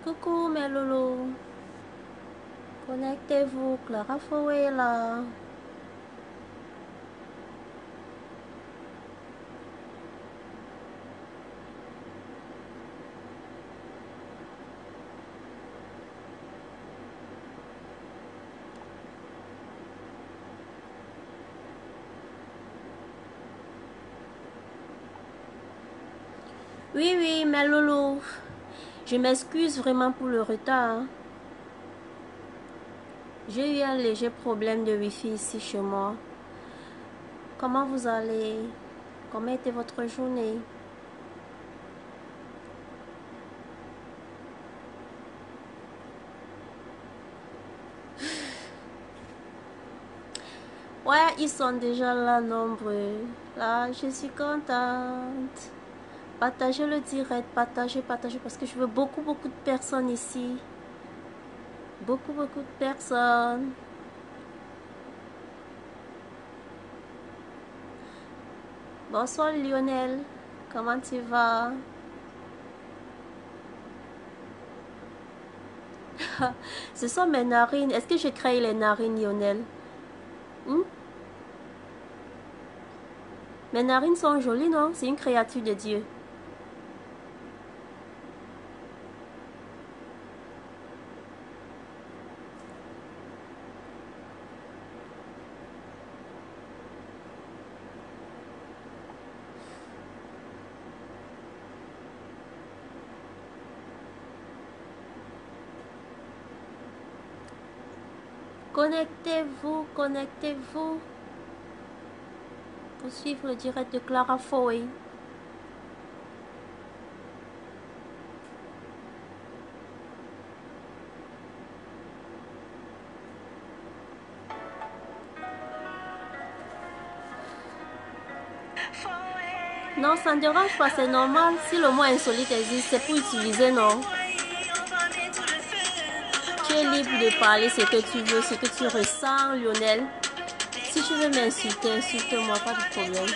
Coucou mes loulous, connectez-vous, Clara Fowey est là. Oui, mes loulous, je m'excuse vraiment pour le retard. J'ai eu un léger problème de wifi ici chez moi. Comment vous allez? Comment était votre journée? Ouais, ils sont déjà là nombreux. Là, je suis contente. Partagez le direct, partagez parce que je veux beaucoup de personnes ici. Beaucoup de personnes. Bonsoir Lionel, comment tu vas? Ce sont mes narines. Est-ce que j'ai créé les narines, Lionel? Mes narines sont jolies, non? C'est une créature de Dieu. Connectez-vous, connectez-vous pour suivre le direct de Clara Fowey. Non, ça ne dérange pas, c'est normal. Si le mot insolite existe, c'est pour utiliser, non? Tu es libre de parler ce que tu veux, ce que tu ressens, Lionel. Si tu veux m'insulter, insulte-moi, pas de problème.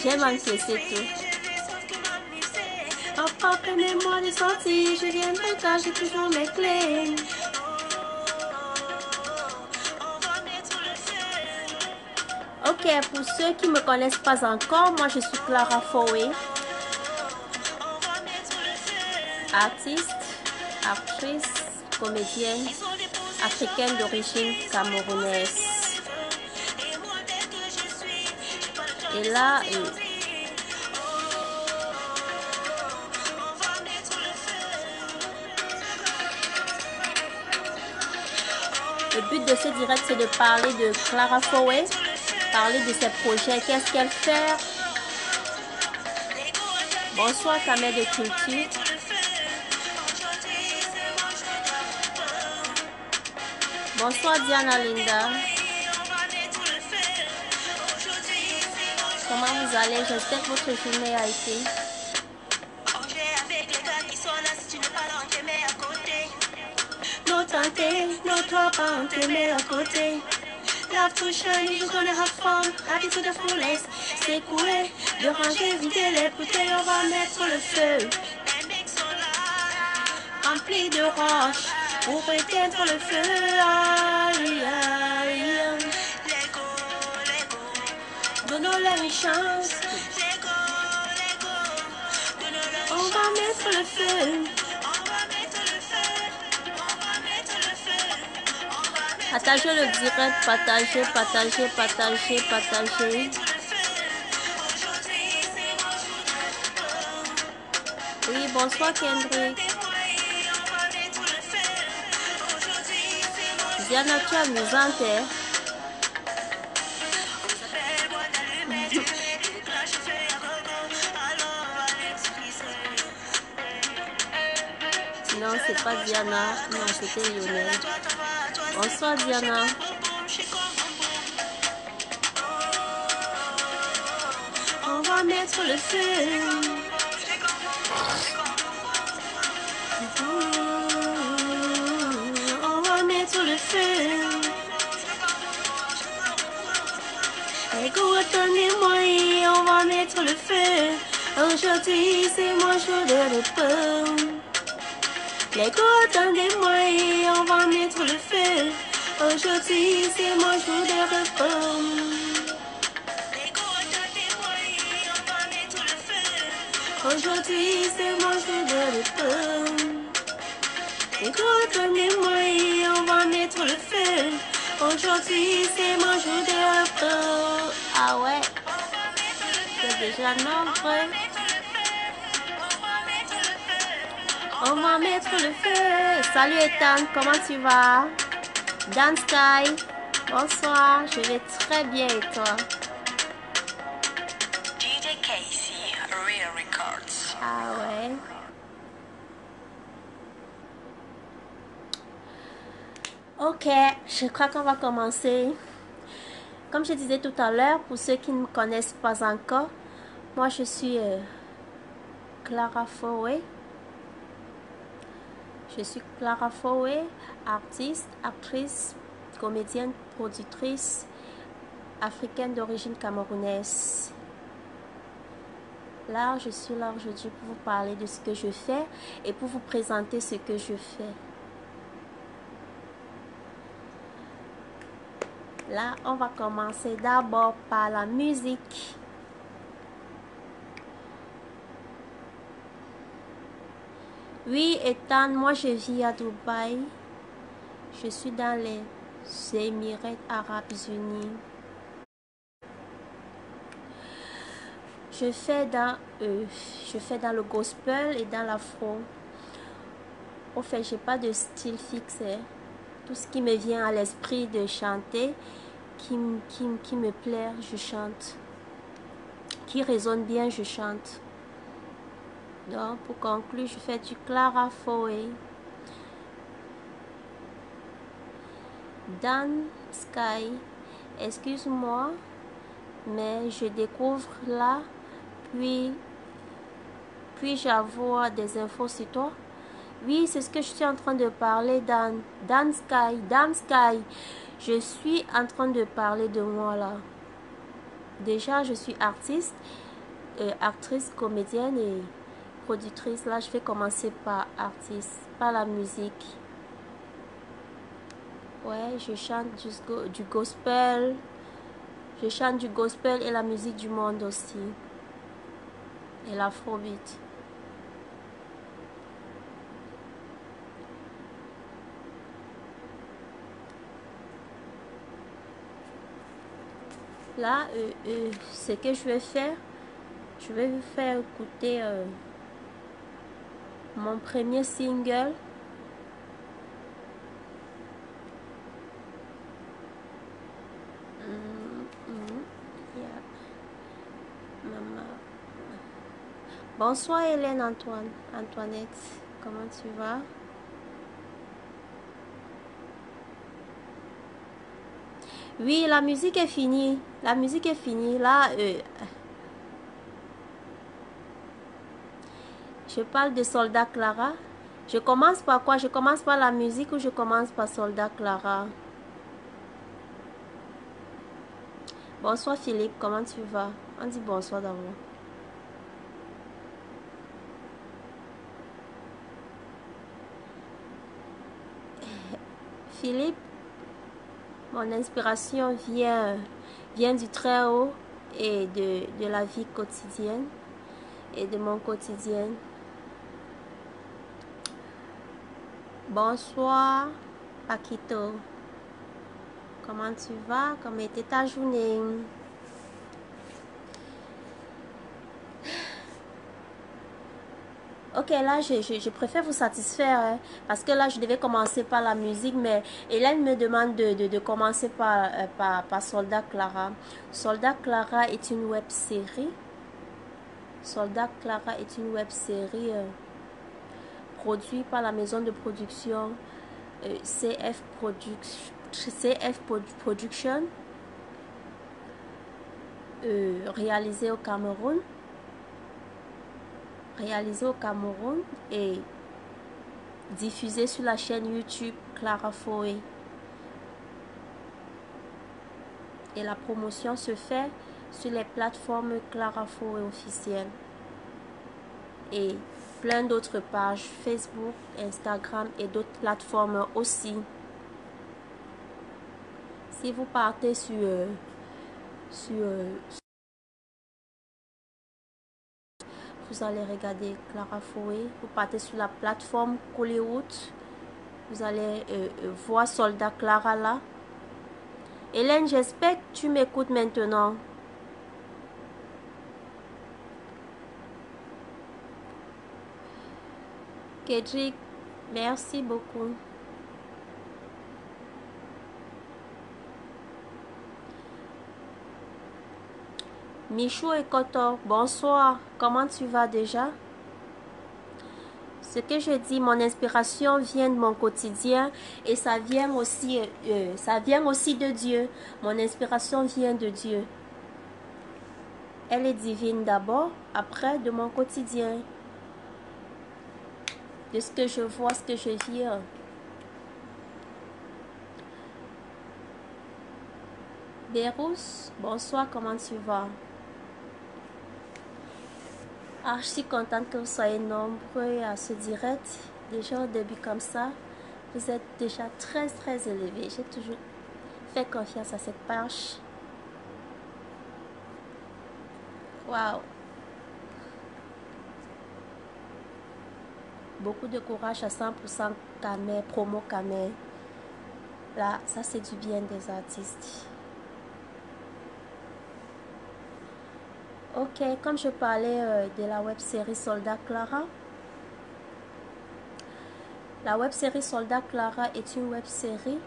J'aime encaisser tout. Papa, prenez-moi des sorties, je viendrai car j'ai toujours mes clés. Ok, pour ceux qui ne me connaissent pas encore, moi je suis Clara Fowey, artiste, actrice, comédienne, africaine d'origine camerounaise. Et là, le but de ce direct, c'est de parler de Clara Fowey, parler de ses projets, qu'est-ce qu'elle fait. Bonsoir, ta mère de culture. Bonsoir, Diana Linda. Comment vous allez? J'espère que votre journée a été. No tenter, no toi pas on te met à côté. Love to shine, you're gonna have fun, happy to the fullest. C'est coulé, de ranger, vider les bouteilles, on va mettre le feu. Rempli de roches, pour éteindre le feu. Aïe, aïe. Donnons-leur une chance. On va mettre le feu. Partagez le direct, partagez. Oui, bonsoir Kendrick. Diana, tu es amusante, hein? Non, c'est pas Diana. Non, c'était Lionel. Bonsoir Diana. On va mettre le feu. On va mettre le feu. Les go, attendez-moi et on va mettre le feu. Aujourd'hui, c'est mon jour de repos. Les go, attendez-moi et on va mettre le feu. Aujourd'hui, c'est mon jour de repos. Les go, attendez-moi et on va mettre le feu. Aujourd'hui, c'est mon jour de repos. Les go, attendez-moi et on va mettre le feu. Aujourd'hui, c'est mon jour de repos. Ah ouais, c'est déjà nombreux. On va mettre le feu. Salut Ethan, comment tu vas? Dan Sky, bonsoir, je vais très bien et toi? DJ Casey, Real Records. Ah ouais. Ok, je crois qu'on va commencer. Comme je disais tout à l'heure, pour ceux qui ne me connaissent pas encore, moi je suis Clara Fowey. Je suis Clara Fowey, artiste, actrice, comédienne, productrice, africaine d'origine camerounaise. Là, je suis là aujourd'hui pour vous parler de ce que je fais et pour vous présenter ce que je fais. Là, on va commencer d'abord par la musique. Oui, Ethan, moi je vis à Dubaï. Je suis dans les Émirats Arabes Unis. Je fais dans le gospel et dans l'afro. Au fait, j'ai pas de style fixe. Tout ce qui me vient à l'esprit de chanter, qui me plaît, je chante. Qui résonne bien, je chante. Donc, pour conclure, je fais du Clara Fowey. Dan Sky, excuse-moi, mais je découvre là, puis-je avoir des infos sur toi? Oui, c'est ce que je suis en train de parler, Dan Sky, je suis en train de parler de moi là. Déjà, je suis artiste, actrice, comédienne et productrice. Là, je vais commencer par artiste, par la musique. Ouais, je chante du gospel. Je chante du gospel et la musique du monde aussi. Et l'afrobeat. Là, ce que je vais faire, je vais vous faire écouter mon premier single. Yeah. Maman. Bonsoir Hélène Antoinette, comment tu vas? Oui, la musique est finie. La musique est finie. Là, je parle de Soldat Clara. Je commence par quoi? Je commence par la musique ou je commence par Soldat Clara? Bonsoir Philippe, comment tu vas? On dit bonsoir d'abord. Philippe, mon inspiration vient du très haut et de la vie quotidienne et de mon quotidien. Bonsoir Paquito, comment tu vas? Comment était ta journée? Ok, là, je préfère vous satisfaire, hein, parce que là, je devais commencer par la musique, mais Hélène me demande de commencer par Soldat Clara. Soldat Clara est une web série. Soldat Clara est une web série produite par la maison de production CF Production, réalisée au Cameroun. Et diffusé sur la chaîne YouTube Clara Fowey. Et la promotion se fait sur les plateformes Clara Foé officielles. Et plein d'autres pages, Facebook, Instagram et d'autres plateformes aussi. Si vous partez vous allez regarder Clara Foé, vous partez sur la plateforme Hollywood, vous allez voir Soldat Clara là. Hélène, j'espère que tu m'écoutes maintenant. Kedrick, merci beaucoup. Michou et Kotor, bonsoir. Comment tu vas déjà? Ce que je dis, mon inspiration vient de mon quotidien et ça vient aussi de Dieu. Mon inspiration vient de Dieu. Elle est divine d'abord, après de mon quotidien. De ce que je vois, ce que je vis. Bérousse, bonsoir, comment tu vas? Ah, je suis contente que vous soyez nombreux à ce direct. Déjà au début comme ça, vous êtes déjà très élevés. J'ai toujours fait confiance à cette page. Waouh! Beaucoup de courage à 100% Kamé, promo Kamé. Là, ça c'est du bien des artistes. Ok, comme je parlais de la web série Soldat Clara. La web série Soldat Clara est une web série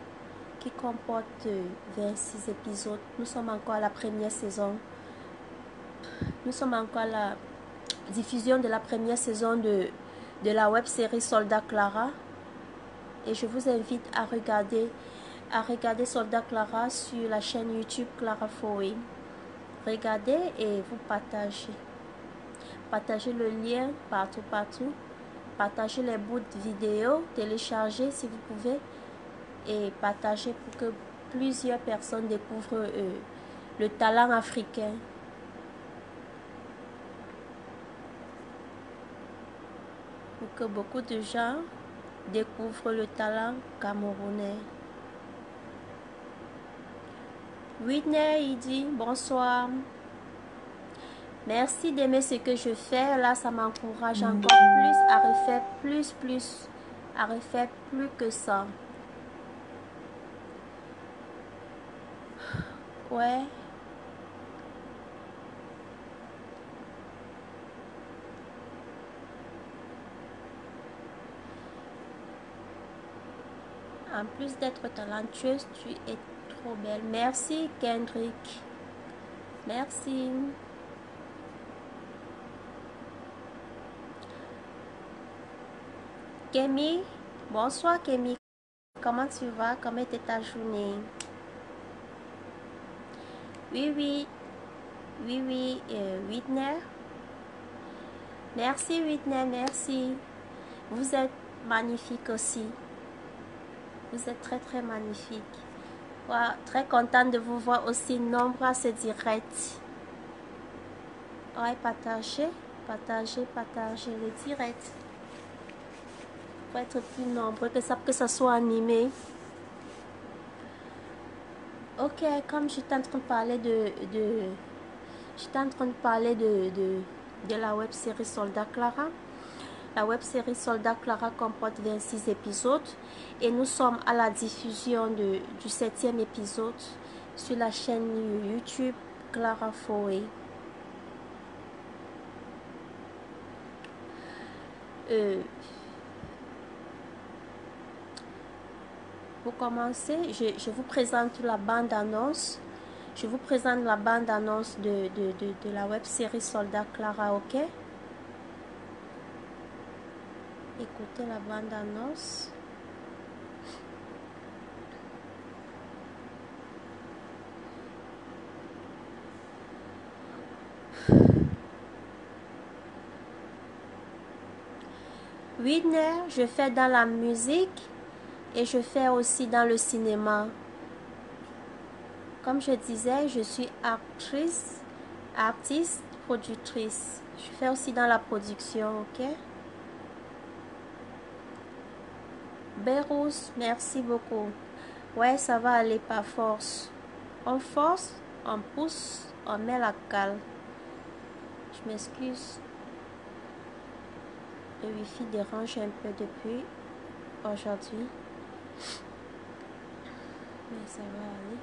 qui comporte 26 épisodes. Nous sommes encore à la première saison. Nous sommes encore à la diffusion de la première saison de la web série Soldat Clara. Et je vous invite à regarder Soldat Clara sur la chaîne YouTube Clara Foé. Regardez et vous partagez. Partagez le lien partout. Partagez les bouts de vidéo, téléchargez si vous pouvez et partagez pour que plusieurs personnes découvrent le talent africain. Pour que beaucoup de gens découvrent le talent camerounais. Whitney, il dit bonsoir. Merci d'aimer ce que je fais. Là, ça m'encourage encore plus à refaire à refaire plus que ça. Ouais. En plus d'être talentueuse, tu es trop belle. Merci, Kendrick. Merci. Kémy, bonsoir Kémy. Comment tu vas? Comment était ta journée? Oui, Whitney. Merci Whitney, merci. Vous êtes magnifique aussi. Vous êtes très magnifique. Wow, très contente de vous voir aussi nombreux à ce direct. Ouais, partagez le direct. Pour être plus nombreux, que ça soit animé. Ok, comme j'étais en train de parler de la web série Soldat Clara. La web série Soldat Clara comporte 26 épisodes et nous sommes à la diffusion du 7e épisode sur la chaîne YouTube Clara Foé. Pour commencer, je vous présente la bande-annonce. Je vous présente la bande-annonce de la web série Soldat Clara, ok? Écoutez la bande-annonce. Whitney, je fais dans la musique et je fais aussi dans le cinéma. comme je disais, je suis actrice, artiste, productrice. Je fais aussi dans la production, ok? Bérousse, merci beaucoup. Ouais, ça va aller par force. On force, on pousse, on met la cale. Je m'excuse. Le wifi dérange un peu depuis aujourd'hui. Mais ça va aller.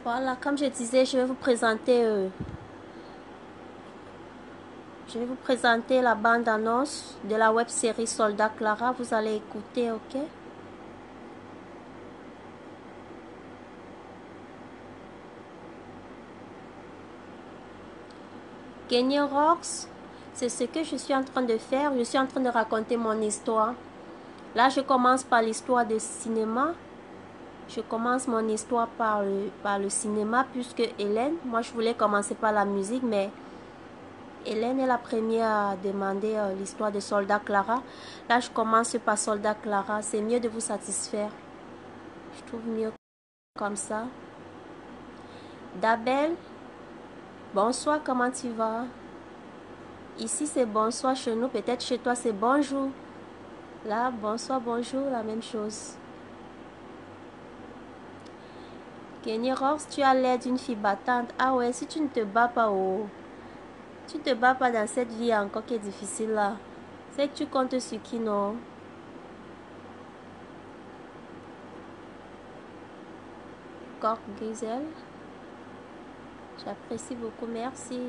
Voilà, comme je disais, je vais vous présenter la bande-annonce de la web-série Soldat Clara. Vous allez écouter, ok? Kenny Rocks, c'est ce que je suis en train de faire. Je suis en train de raconter mon histoire. Là, je commence par l'histoire du cinéma. Je commence mon histoire par le cinéma, puisque Hélène, moi je voulais commencer par la musique, mais Hélène est la première à demander l'histoire de Soldat Clara. Là, je commence par Soldat Clara. C'est mieux de vous satisfaire. Je trouve mieux comme ça. Dabel, bonsoir, comment tu vas? Ici, c'est bonsoir chez nous. Peut-être chez toi, c'est bonjour. Là, bonsoir, bonjour, la même chose. Kenny Rox, tu as l'air d'une fille battante. Ah ouais, si tu ne te bats pas, oh, tu te bats pas dans cette vie encore qui est difficile là. C'est que tu comptes sur qui, non? Cork Gizel. J'apprécie beaucoup, merci.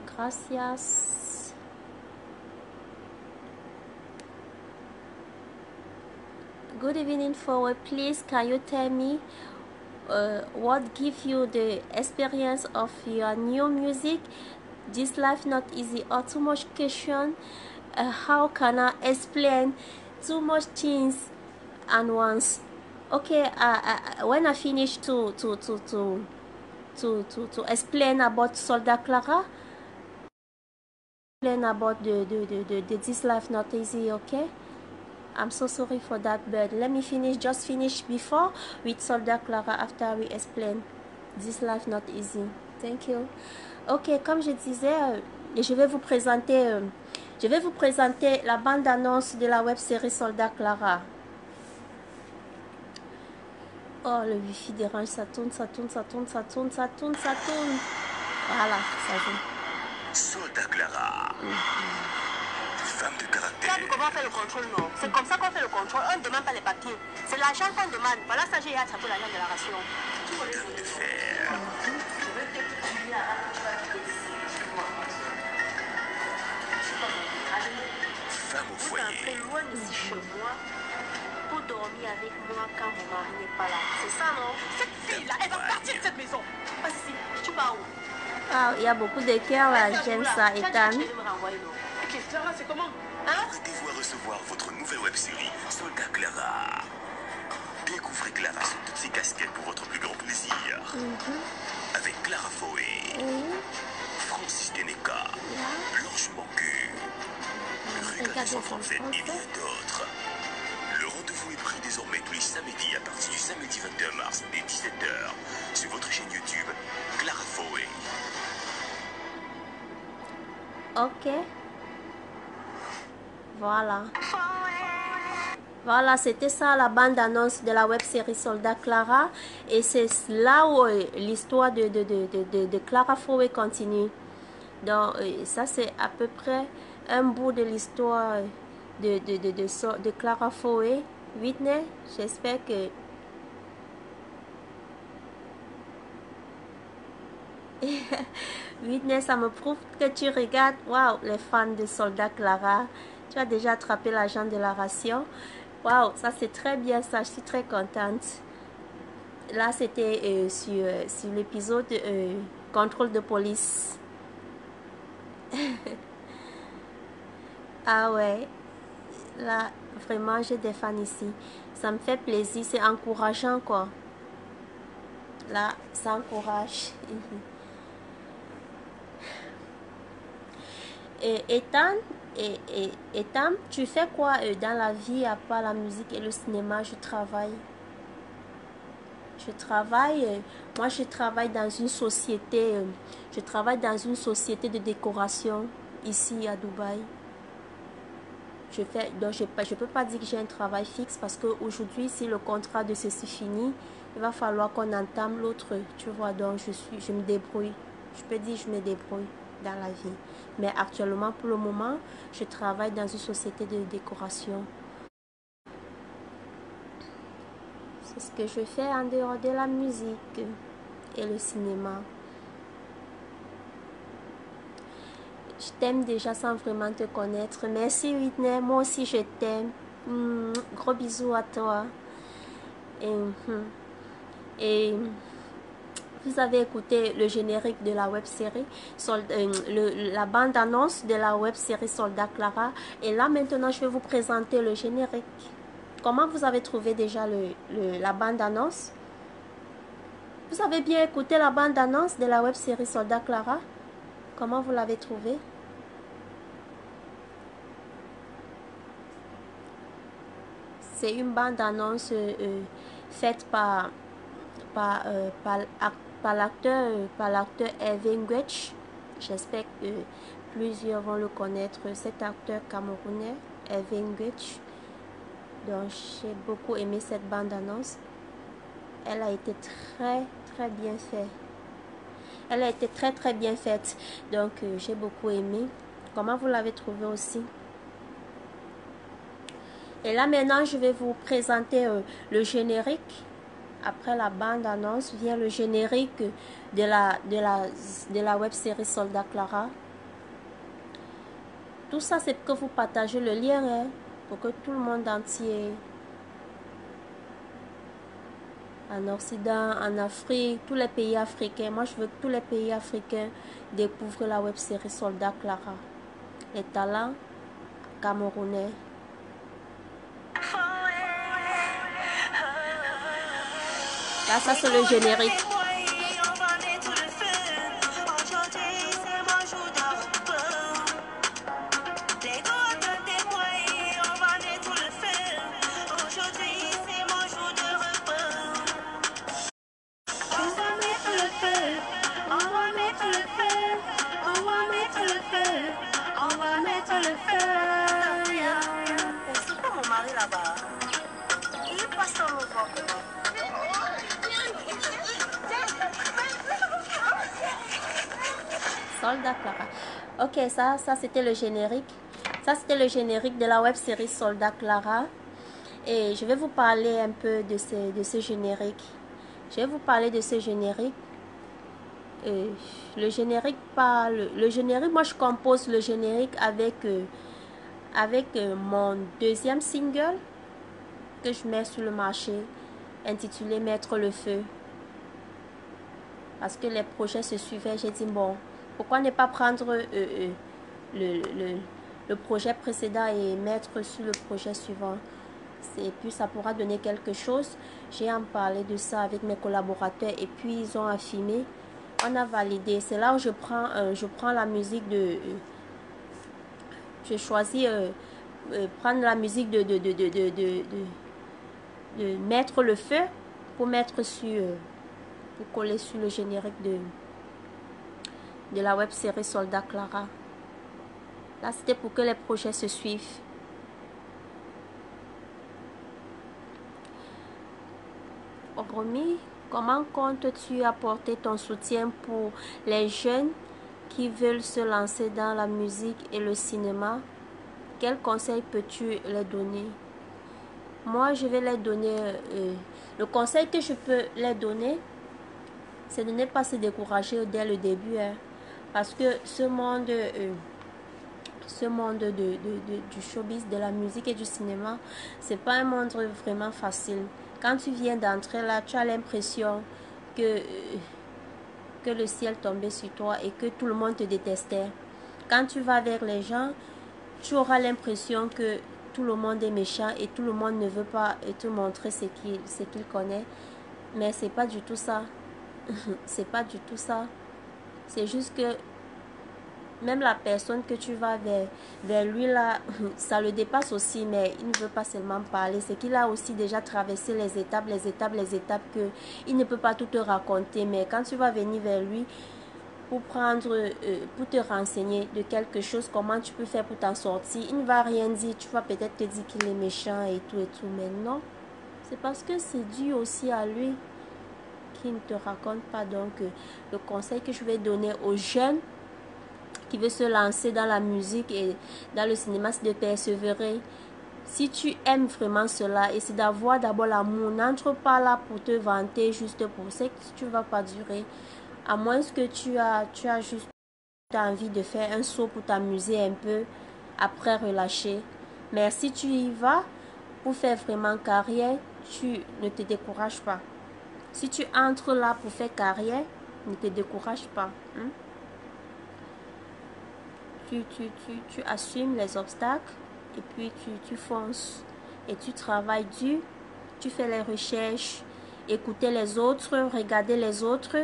Gracias. Good evening, forward. Please, can you tell me what gives you the experience of your new music? This life not easy or too much question? How can I explain too much things at once? Okay, when I finish to explain about Soldat Clara, explain about the this life not easy, okay? I'm so sorry for that, but let me just finish before with Soldat Clara after we explain this life not easy. Thank you. Ok, comme je disais, je vais vous présenter la bande-annonce de la web-série Soldat Clara. Oh, le wifi dérange, ça tourne. Voilà, ça joue. Soldat Clara. Femme de caractère. Tu sais comment on fait le contrôle, non? C'est comme ça qu'on fait le contrôle. On ne demande pas les papiers. C'est l'argent qu'on demande. Voilà, ça, j'ai attrapé l'argent de la ration. Dame de fer. Femme au foyer. Vous entrez loin d'ici chez moi pour dormir avec moi quand mon mari n'est pas là. C'est ça, non? Cette fille-là, elle va partir de cette maison. Pas ici. Tu vas où? Ah, il y a beaucoup de cœurs là, j'aime ça, Ethan. Ok, Clara, c'est comment? Hein? Prêtez-vous à recevoir votre nouvelle web-série Soldat Clara. Découvrez Clara sous toutes ses casquettes pour votre plus grand plaisir. Avec Clara Foé, Francis Deneka, Blanche Mancu, Regardez enfants et bien d'autres. Le rendez-vous est pris désormais tous les samedis à partir du samedi 21 mars dès 17h sur votre chaîne YouTube Clara Foé. Ok. Voilà. Voilà, c'était ça la bande-annonce de la web-série Soldat Clara. Et c'est là où l'histoire de Clara Foé continue. Donc, ça c'est à peu près un bout de l'histoire de Clara Foé. Whitney, j'espère que... Whitney, ça me prouve que tu regardes. Waouh, les fans de Soldat Clara. Tu as déjà attrapé l'argent de la ration. Waouh, ça c'est très bien ça. Je suis très contente. Là, c'était sur l'épisode contrôle de police. Ah ouais. Là, Vraiment, j'ai des fans ici. Ça me fait plaisir, c'est encourageant quoi. Là, ça encourage. Et Ethan, tu fais quoi dans la vie à part la musique et le cinéma? Je travaille. Moi je travaille dans une société, de décoration ici à Dubaï. Donc je peux pas dire que j'ai un travail fixe parce qu'aujourd'hui, si le contrat de ceci finit, il va falloir qu'on entame l'autre, tu vois. Donc je me débrouille. Je peux dire que je me débrouille dans la vie. Mais actuellement, pour le moment, je travaille dans une société de décoration. C'est ce que je fais en dehors de la musique et le cinéma. Je t'aime déjà sans vraiment te connaître. Merci Whitney, moi aussi je t'aime. Gros bisous à toi. Et vous avez écouté le générique de la web série, la bande annonce de la web série Soldat Clara. Et là maintenant je vais vous présenter le générique. Comment vous avez trouvé déjà la bande annonce? Vous avez bien écouté la bande annonce de la web série Soldat Clara? Comment vous l'avez trouvé? C'est une bande annonce faite par l'acteur Evan Gwetch. J'espère que plusieurs vont le connaître, cet acteur camerounais, Evan Gwetch. Donc j'ai beaucoup aimé cette bande annonce. Elle a été très bien faite. Elle a été très bien faite. Donc j'ai beaucoup aimé. Comment vous l'avez trouvé aussi? Et là maintenant je vais vous présenter le générique. Après la bande annonce vient le générique de la web série Soldat Clara. Tout ça c'est pour que vous partagez le lien hein, pour que tout le monde entier, en Occident, en Afrique, tous les pays africains. Moi je veux que tous les pays africains découvrent la web série Soldat Clara. Les talents camerounais. Là, ça c'est le générique. C'est pas mon mari là-bas. Il est pas sans le voir. Soldat Clara. Ok, ça c'était le générique. Ça c'était le générique de la web série Soldat Clara. Et je vais vous parler un peu de ce générique. Je vais vous parler de ce générique. Le générique, moi je compose le générique avec mon deuxième single que je mets sur le marché, intitulé Mettre le feu. Parce que les projets se suivaient, j'ai dit bon, pourquoi ne pas prendre le projet précédent et mettre sur le projet suivant. Et puis ça pourra donner quelque chose. J'ai en parlé de ça avec mes collaborateurs et puis ils ont affirmé. On a validé. C'est là où je prends la musique de... je choisis prendre la musique de Mettre le feu pour mettre sur... pour coller sur le générique de la web série Soldat Clara. Là, c'était pour que les projets se suivent. Romy, comment comptes-tu apporter ton soutien pour les jeunes qui veulent se lancer dans la musique et le cinéma? Quels conseils peux-tu les donner? Moi, je vais les donner... le conseil que je peux les donner, c'est de ne pas se décourager dès le début. Hein, parce que ce monde du showbiz, de la musique et du cinéma, c'est pas un monde vraiment facile. Quand tu viens d'entrer là, tu as l'impression que le ciel tombait sur toi et que tout le monde te détestait. Quand tu vas vers les gens, tu auras l'impression que tout le monde est méchant et tout le monde ne veut pas te montrer ce qu'il connaît. Mais c'est pas du tout ça. C'est pas du tout ça. C'est juste que même la personne que tu vas vers lui là, ça le dépasse aussi, mais il ne veut pas seulement parler. C'est qu'il a aussi déjà traversé les étapes que il ne peut pas tout te raconter. Mais quand tu vas venir vers lui pour pour te renseigner de quelque chose, comment tu peux faire pour t'en sortir, il ne va rien dire. Tu vas peut-être te dire qu'il est méchant et tout, mais non. C'est parce que c'est dû aussi à lui qu'il ne te raconte pas. Donc, le conseil que je vais donner aux jeunes qui veulent se lancer dans la musique et dans le cinéma, c'est de persévérer. Si tu aimes vraiment cela, et c'est d'avoir d'abord l'amour. N'entre pas là pour te vanter juste pour ça que tu ne vas pas durer. À moins que tu as juste envie de faire un saut pour t'amuser un peu, après relâcher. Mais si tu y vas pour faire vraiment carrière, tu ne te décourages pas. Si tu entres là pour faire carrière, ne te décourage pas. Tu assumes les obstacles et puis tu fonces. Et tu travailles dur, tu fais les recherches, écouter les autres, regarder les autres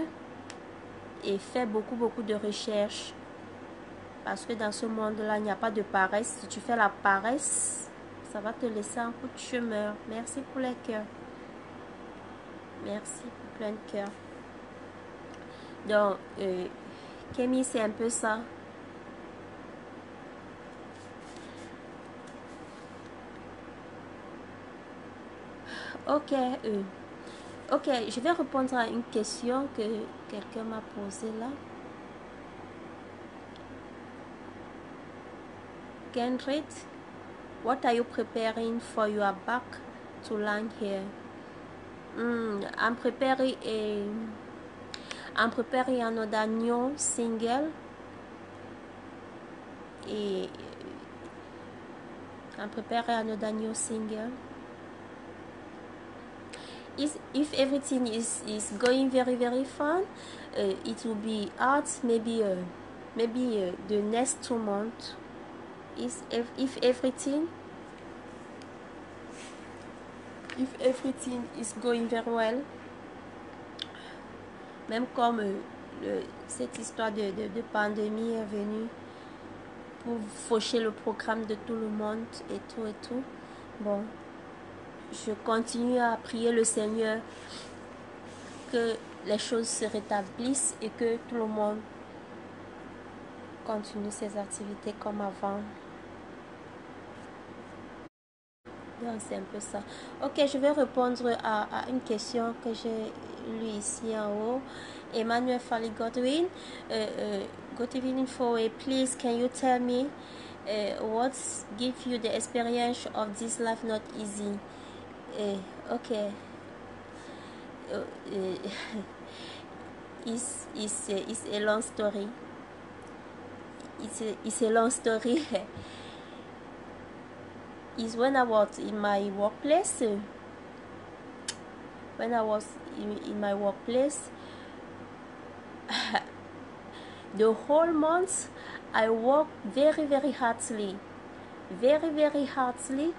et faire beaucoup de recherches. Parce que dans ce monde-là, il n'y a pas de paresse. Si tu fais la paresse, ça va te laisser en coup de chemin. Merci pour les cœurs. Merci pour plein de cœurs. Donc, Camille, c'est un peu ça. Ok, je vais répondre à une question que quelqu'un m'a posée là. Kendrick, what are you preparing for your back to land here? I'm preparing another new single. Et I'm preparing another new single. If everything is going very fun, it will be out maybe the next 2 months. If everything is going very well, même comme cette histoire de pandémie est venue pour faucher le programme de tout le monde et tout. Bon, je continue à prier le Seigneur que les choses se rétablissent et que tout le monde continue ses activités comme avant. Donc c'est un peu ça. Ok, je vais répondre à une question que j'ai lue ici en haut. Emmanuel Fali Godwin. Godwin Foe, please can you tell me what give you the experience of this life not easy? Okay. It's a long story. It's a long story. Is when I was in my workplace. When I was in my workplace, the whole month I worked very hardly, very hardly.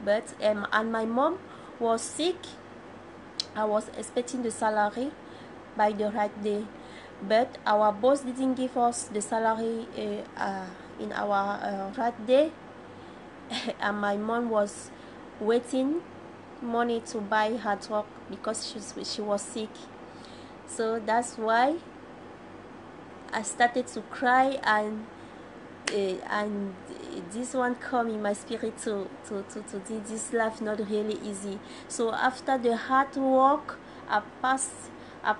But and my mom was sick. I was expecting the salary by the right day, but our boss didn't give us the salary in our right day. And my mom was waiting money to buy her drug because she was sick. So that's why I started to cry, and this one come in my spirit to this life not really easy. So after the hard work I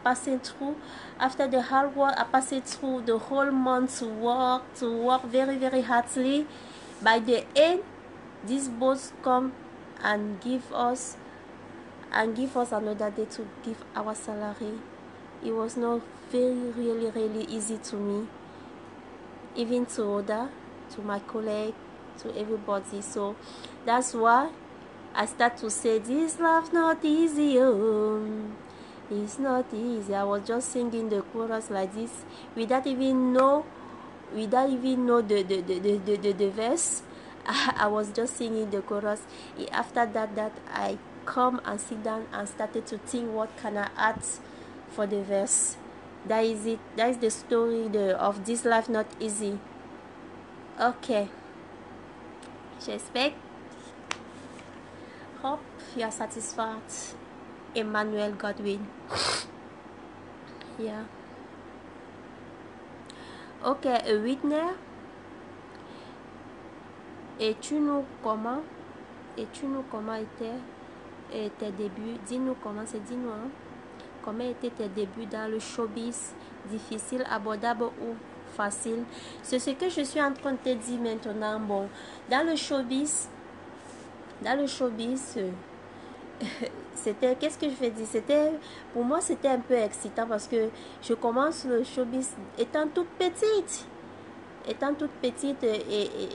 passing through, after the hard work I passed through the whole month to work very hardly. By the end, this boss come and give us another day to give our salary. It was not really easy to me, even to my colleague, to everybody. So that's why I start to say this life not easy. It's not easy. I was just singing the chorus like this without even know the verse. I was just singing the chorus. After that I come and sit down and started to think what can I add for the verse. That is it. That is the story of This Life Not Easy. Ok. J'espère. Hope you are satisfied. Emmanuel Godwin. Yeah. Ok, Whitney. Et tu nous comment étaient tes débuts? Dis-nous comment c'est, dis-nous. Hein? Comment étaient tes débuts dans le showbiz? Difficile, abordable ou facile? C'est ce que je suis en train de te dire maintenant. Bon, dans le showbiz, c'était, qu'est-ce que je vais dire? Pour moi, c'était un peu excitant parce que je commence le showbiz étant toute petite. Et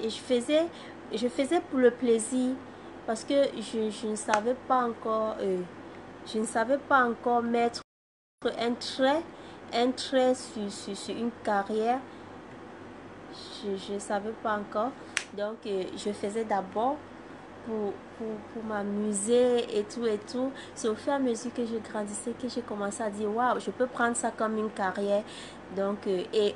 je faisais pour le plaisir parce que je ne savais pas encore mettre un trait sur une carrière. Je ne savais pas encore. Donc, je faisais d'abord pour m'amuser et tout. C'est au fur et à mesure que je grandissais que j'ai commencé à dire, waouh, je peux prendre ça comme une carrière. Donc, et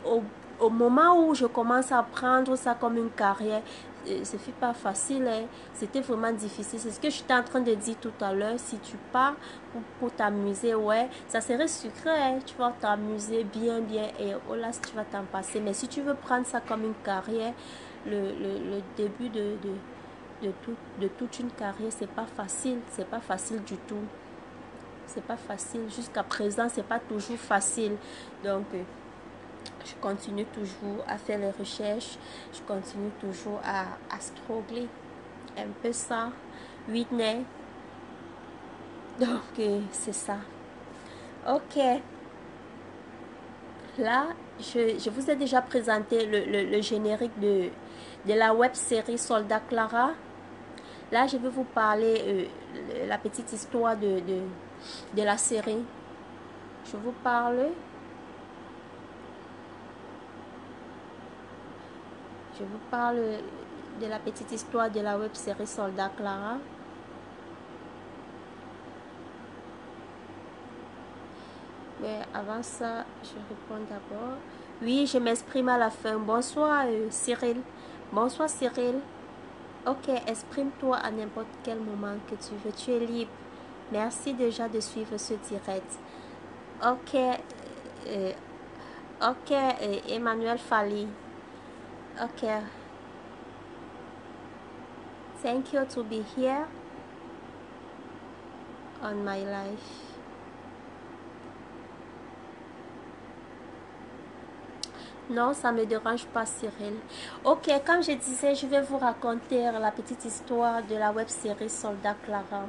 au moment où je commence à prendre ça comme une carrière, ce fut pas facile, hein. C'était vraiment difficile. C'est ce que je suis en train de dire tout à l'heure. Si tu pars pour t'amuser, ouais, ça serait sucré, hein. Tu vas t'amuser bien et oh là, tu vas t'en passer. Mais si tu veux prendre ça comme une carrière, le début de toute une carrière, c'est pas facile du tout. C'est pas facile. Jusqu'à présent, c'est pas toujours facile. Donc, je continue toujours à faire les recherches. Je continue toujours à struggler un peu ça. Whitney. Donc, c'est ça. Ok. Là, je vous ai déjà présenté le générique de la web série Soldat Clara. Là, je vais vous parler la petite histoire de la série. Je vous parle. Je vous parle de la petite histoire de la web série Soldat Clara. Mais avant ça, je réponds d'abord. Oui, je m'exprime à la fin. Bonsoir Cyril. Bonsoir Cyril. Ok, exprime-toi à n'importe quel moment que tu veux. Tu es libre. Merci déjà de suivre ce direct. Ok. Emmanuel Fali. Ok. Thank you to be here on my life. Non, ça ne me dérange pas, Cyril. Ok, comme je disais, je vais vous raconter la petite histoire de la web série Soldat Clara.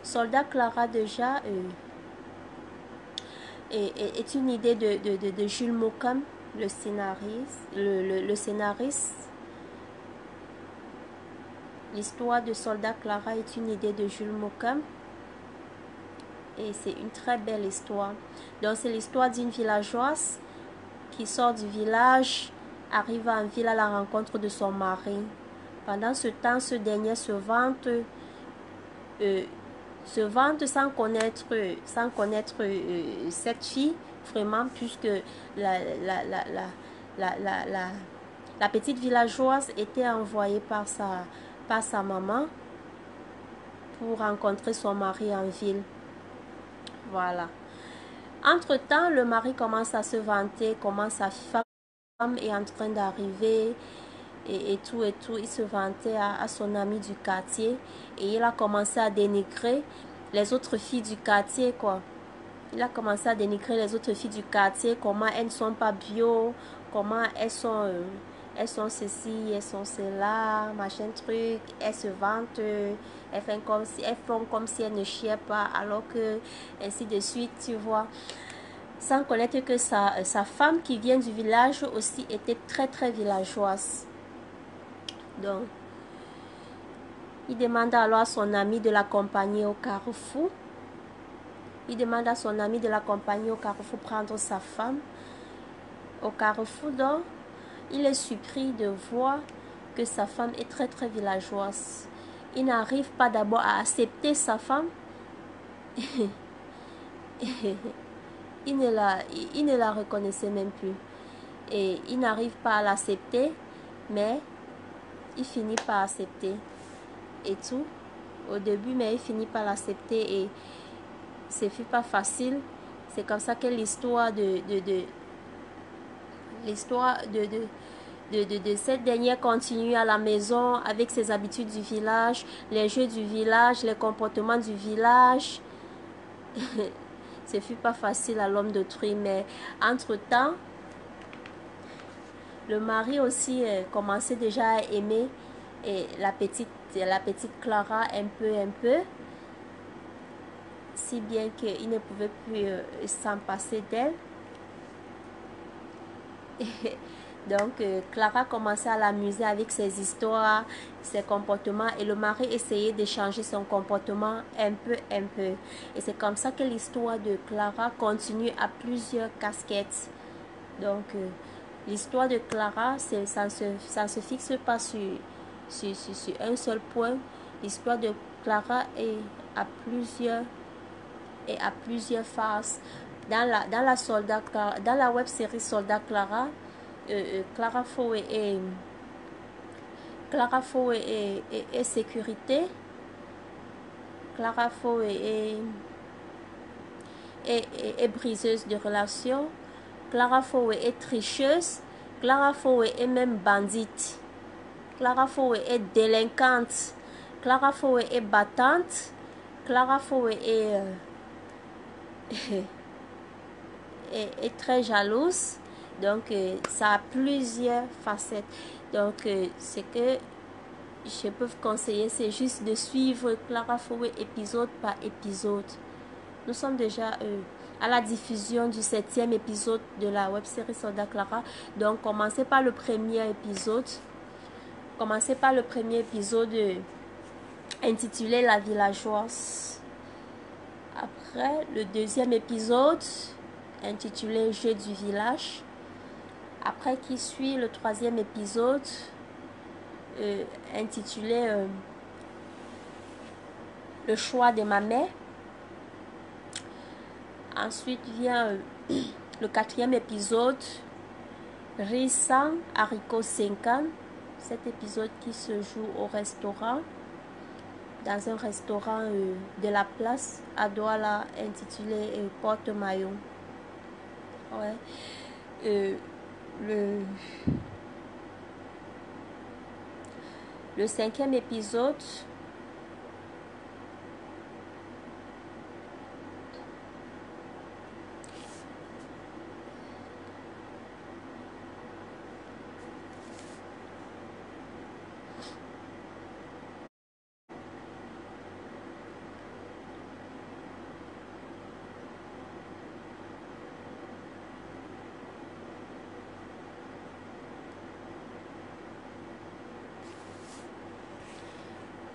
Soldat Clara, déjà, est une idée de Jules Maucom, le scénariste. Le scénariste. L'histoire de Soldat Clara est une idée de Jules Maucom. Et c'est une très belle histoire. Donc, c'est l'histoire d'une villageoise qui sort du village, arrive en ville à la rencontre de son mari. Pendant ce temps, ce dernier se vante sans connaître cette fille, vraiment, puisque la petite villageoise était envoyée par sa maman pour rencontrer son mari en ville. Voilà. Entre-temps, le mari commence à se vanter, comment sa femme est en train d'arriver et tout. Il se vantait à son ami du quartier et il a commencé à dénigrer les autres filles du quartier, quoi. Il a commencé à dénigrer les autres filles du quartier, comment elles ne sont pas bio, comment elles sont ceci, elles sont cela, machin truc, elles se vantent, elles font comme si elles ne chiaient pas, alors que, ainsi de suite, tu vois. Sans connaître que sa femme qui vient du village aussi était très très villageoise. Donc, il demande alors à son ami de l'accompagner au carrefour. Prendre sa femme au carrefour. Donc, il est surpris de voir que sa femme est très très villageoise. Il n'arrive pas d'abord à accepter sa femme. il ne la reconnaissait même plus. Et il n'arrive pas à l'accepter, mais il finit par accepter et tout. Au début, mais il finit par l'accepter et ce fut pas facile. C'est comme ça que l'histoire de cette dernière continue à la maison avec ses habitudes du village, les jeux du village, les comportements du village. Ce fut pas facile à l'homme d'autrui, mais entre-temps, le mari aussi commençait déjà à aimer la petite Clara un peu, si bien qu'il ne pouvait plus s'en passer d'elle. Donc Clara commençait à l'amuser avec ses histoires, ses comportements, et le mari essayait de changer son comportement un peu. Et c'est comme ça que l'histoire de Clara continue à plusieurs casquettes. Donc l'histoire de Clara, ça ne se fixe pas sur un seul point. L'histoire de Clara est à plusieurs phases. Dans la web série Soldat Clara, Clara Fowey est sécurité. Clara Fowey est briseuse de relations. Clara Fowey est tricheuse. Clara Fowey est même bandite. Clara Fowey est délinquante. Clara Fowey est battante. Clara Fowey est très jalouse. Donc ça a plusieurs facettes. Donc ce que je peux vous conseiller, c'est juste de suivre Clara Fowey épisode par épisode. Nous sommes déjà à la diffusion du 7e épisode de la web série Soldat Clara. Donc commencez par le premier épisode. Intitulé La villageoise. Après le deuxième épisode intitulé Jeu du village. Après qui suit le troisième épisode intitulé Le choix de ma mère. Ensuite vient le quatrième épisode Riz sans haricots 50. Cet épisode qui se joue au restaurant, dans un restaurant de la place à Douala intitulé Porte-Maillot. Ouais. Le cinquième épisode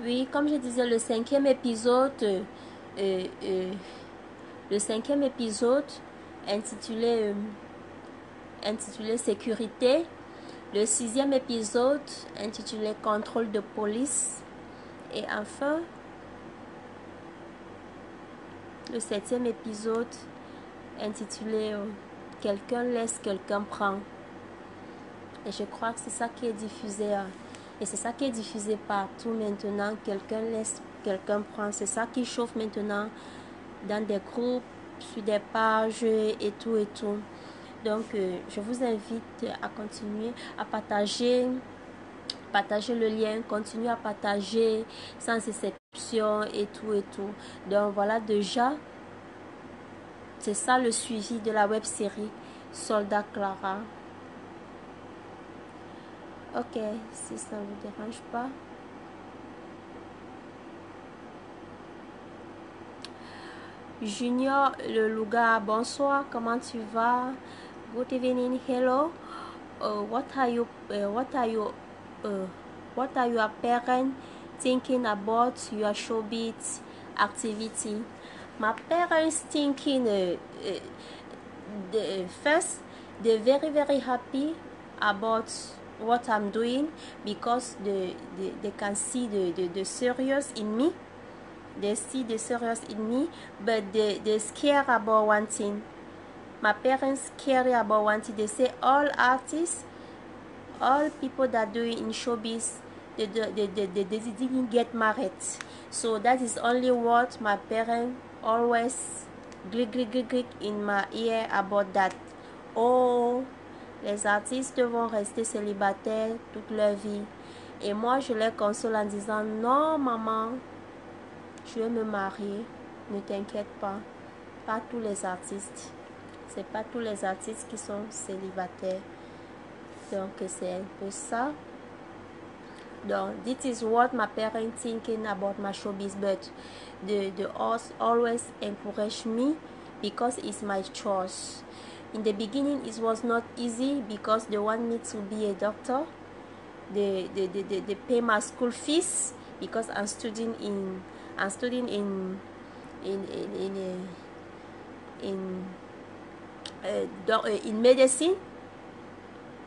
oui, comme je disais, le cinquième épisode intitulé Sécurité. Le sixième épisode intitulé Contrôle de police. Et enfin, le septième épisode intitulé Quelqu'un laisse, quelqu'un prend. Et je crois que c'est ça qui est diffusé. Et c'est ça qui est diffusé partout maintenant. Quelqu'un laisse, quelqu'un prend. C'est ça qui chauffe maintenant dans des groupes, sur des pages et tout. Donc, je vous invite à continuer à partager le lien, continuer à partager sans exception et tout. Donc, voilà déjà, c'est ça le suivi de la web série Soldat Clara. Ok, si ça ne vous dérange pas. Junior le Louga, bonsoir, comment tu vas? Good evening, hello. What are your parents thinking about your showbiz activity? My parents thinking first, they're very happy about what I'm doing because they can see the serious in me. They see the serious in me, but they scared about one thing. My parents scared about one thing. They say all artists, all people that do it in showbiz, they didn't get married. So that is only what my parents always click in my ear about that. Oh, les artistes vont rester célibataires toute leur vie. Et moi, je les console en disant, non, maman, je vais me marier. Ne t'inquiète pas. Pas tous les artistes. C'est pas tous les artistes qui sont célibataires. Donc, c'est un peu ça. Donc, this is what my parents thinking about my showbiz, but they always encourage me because it's my choice. In the beginning, it was not easy because they want me to be a doctor. They pay my school fees because I'm studying in medicine.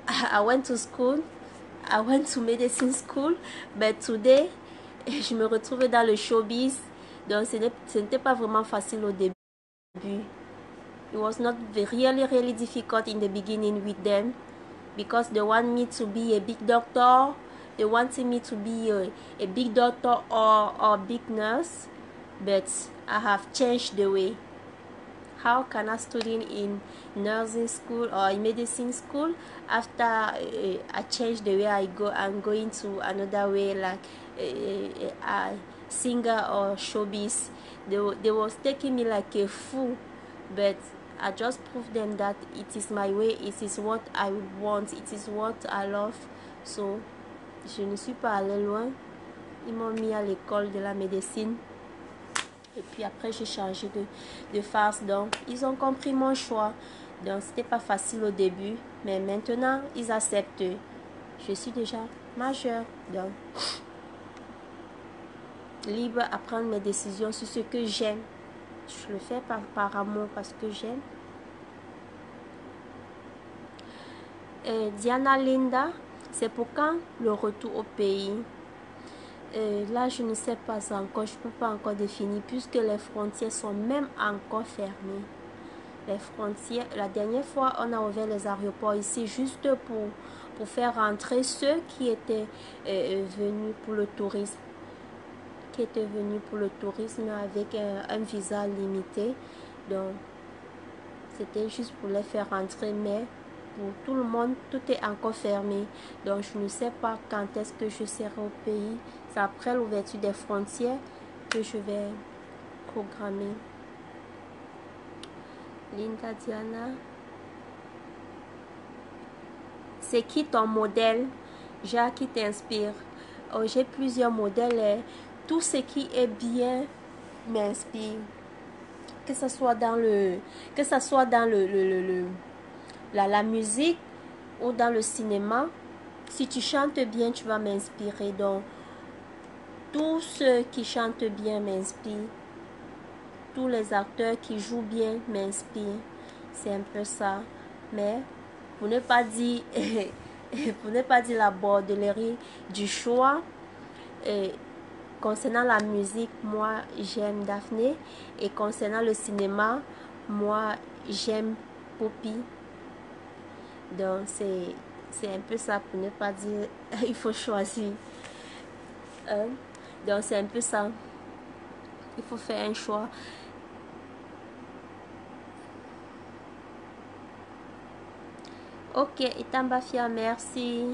I went to school. I went to medicine school, but today, je me retrouvais dans le showbiz. Donc, ce n'était pas vraiment facile au début. It was not really difficult in the beginning with them because they want me to be a big doctor. They wanted me to be a big doctor or a big nurse, but I have changed the way. How can I study in nursing school or in medicine school after I change the way I go? I'm going to another way, like a singer or showbiz. They was taking me like a fool, but I just proved them that it is my way, it is what I want, it is what I love. So, je ne suis pas allée loin. Ils m'ont mis à l'école de la médecine. Et puis après, j'ai changé de face. Donc, ils ont compris mon choix. Donc, c'était pas facile au début. Mais maintenant, ils acceptent. Je suis déjà majeure. Donc, libre à prendre mes décisions sur ce que j'aime. Je le fais par amour, parce que j'aime. Diana Linda, c'est pour quand le retour au pays? Là, je ne sais pas encore, je ne peux pas encore définir puisque les frontières sont même encore fermées. Les frontières, la dernière fois, on a ouvert les aéroports ici juste pour faire rentrer ceux qui étaient venus pour le tourisme. Avec un visa limité. Donc, c'était juste pour les faire rentrer, mais pour tout le monde, tout est encore fermé. Donc, je ne sais pas quand est-ce que je serai au pays. C'est après l'ouverture des frontières que je vais programmer. Linda Diana. C'est qui ton modèle? Jacques, qui t'inspire? Oh, j'ai plusieurs modèles. Tout ce qui est bien m'inspire. Que ce soit dans la musique ou dans le cinéma. Si tu chantes bien, tu vas m'inspirer. Donc, tous ceux qui chantent bien m'inspirent. Tous les acteurs qui jouent bien m'inspirent. C'est un peu ça. Mais, pour ne pas dire la bordellerie du choix, concernant la musique, moi, j'aime Daphné. Et concernant le cinéma, moi, j'aime Poppy. Donc, c'est un peu ça, pour ne pas dire il faut choisir. Donc, c'est un peu ça. Il faut faire un choix. Ok, Ethan Bafia, merci.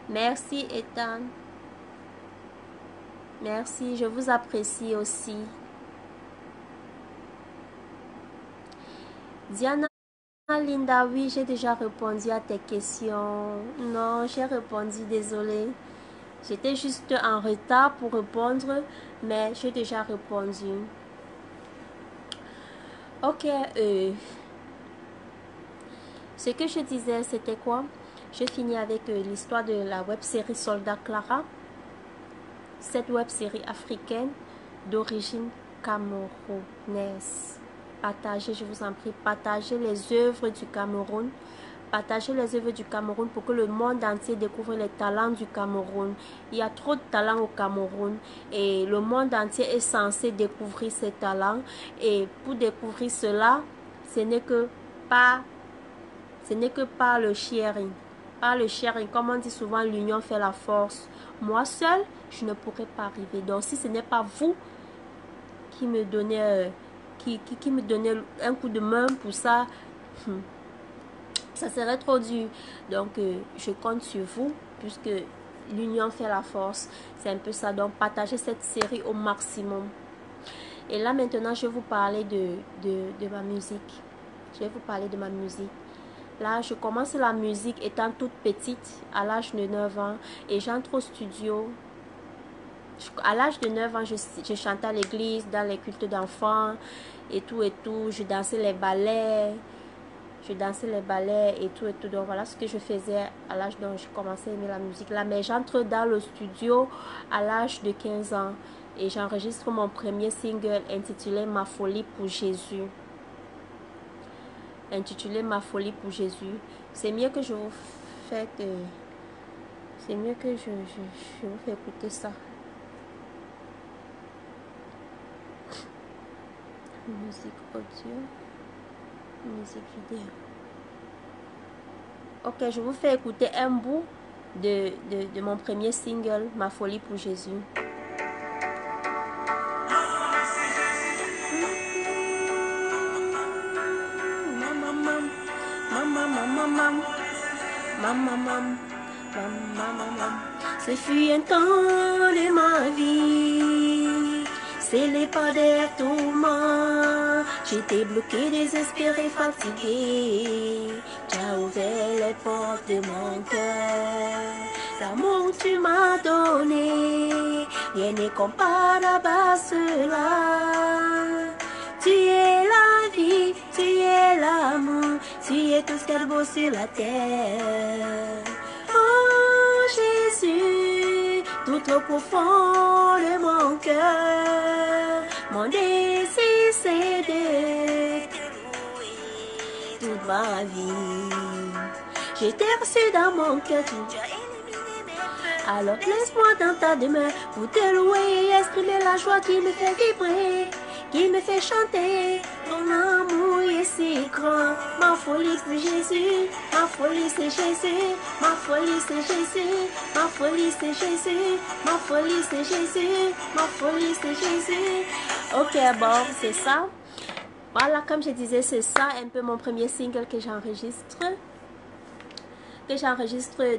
Merci, Ethan. Merci, je vous apprécie aussi. Diana Linda, oui, j'ai déjà répondu à tes questions. Non, j'ai répondu, désolée. J'étais juste en retard pour répondre, mais j'ai déjà répondu. Ok, ce que je disais, c'était quoi? Je finis avec l'histoire de la web-série Soldat Clara. Cette web-série africaine d'origine camerounaise. Partagez, je vous en prie, partagez les œuvres du Cameroun. partager les œuvres du Cameroun pour que le monde entier découvre les talents du Cameroun. Il y a trop de talents au Cameroun et le monde entier est censé découvrir ces talents. Et pour découvrir cela, ce n'est que par le sharing. Par le sharing, comme on dit souvent, l'union fait la force. Moi seule, je ne pourrais pas arriver. Donc si ce n'est pas vous qui me donnez, qui me donnez un coup de main pour ça, ça serait trop dur. Donc je compte sur vous, puisque l'union fait la force. C'est un peu ça. Donc partagez cette série au maximum. Et là maintenant, je vais vous parler de ma musique. Je vais vous parler de ma musique. Là, je commence la musique étant toute petite, à l'âge de 9 ans. Et j'entre au studio. À l'âge de 9 ans, je chantais à l'église, dans les cultes d'enfants, et tout et tout. Je dansais les ballets. Et tout et tout. Donc voilà ce que je faisais à l'âge dont je commençais à aimer la musique là. Mais j'entre dans le studio à l'âge de 15 ans. Et j'enregistre mon premier single intitulé Ma folie pour Jésus. Intitulé Ma folie pour Jésus. C'est mieux que je vous fais c'est mieux que je vous fais écouter ça. Musique audio, musique vidéo. Ok, je vous fais écouter un bout de mon premier single, Ma folie pour Jésus. Ce fut un temps de ma vie, scellé par des tourments. J'étais bloqué, désespéré, fatigué. Tu as ouvert les portes de mon cœur. L'amour que tu m'as donné, rien n'est comparable à cela. Tu es la vie, tu es l'amour, tu es tout ce qu'il y a de beau sur la terre. Oh Jésus, tout au profond de mon cœur, mon désir c'est de te louer toute ma vie. Je t'ai reçu dans mon cœur, tu as éliminé mes peurs. Alors laisse-moi dans ta demeure pour te louer et exprimer la joie qui me fait vibrer, qui me fait chanter. Ton amour est si grand. Ma folie c'est Jésus, ma folie c'est Jésus, ma folie c'est Jésus, ma folie c'est Jésus, ma folie c'est Jésus, ma folie c'est Jésus. Ok, bon, c'est ça. Voilà, comme je disais, c'est ça un peu mon premier single que j'enregistre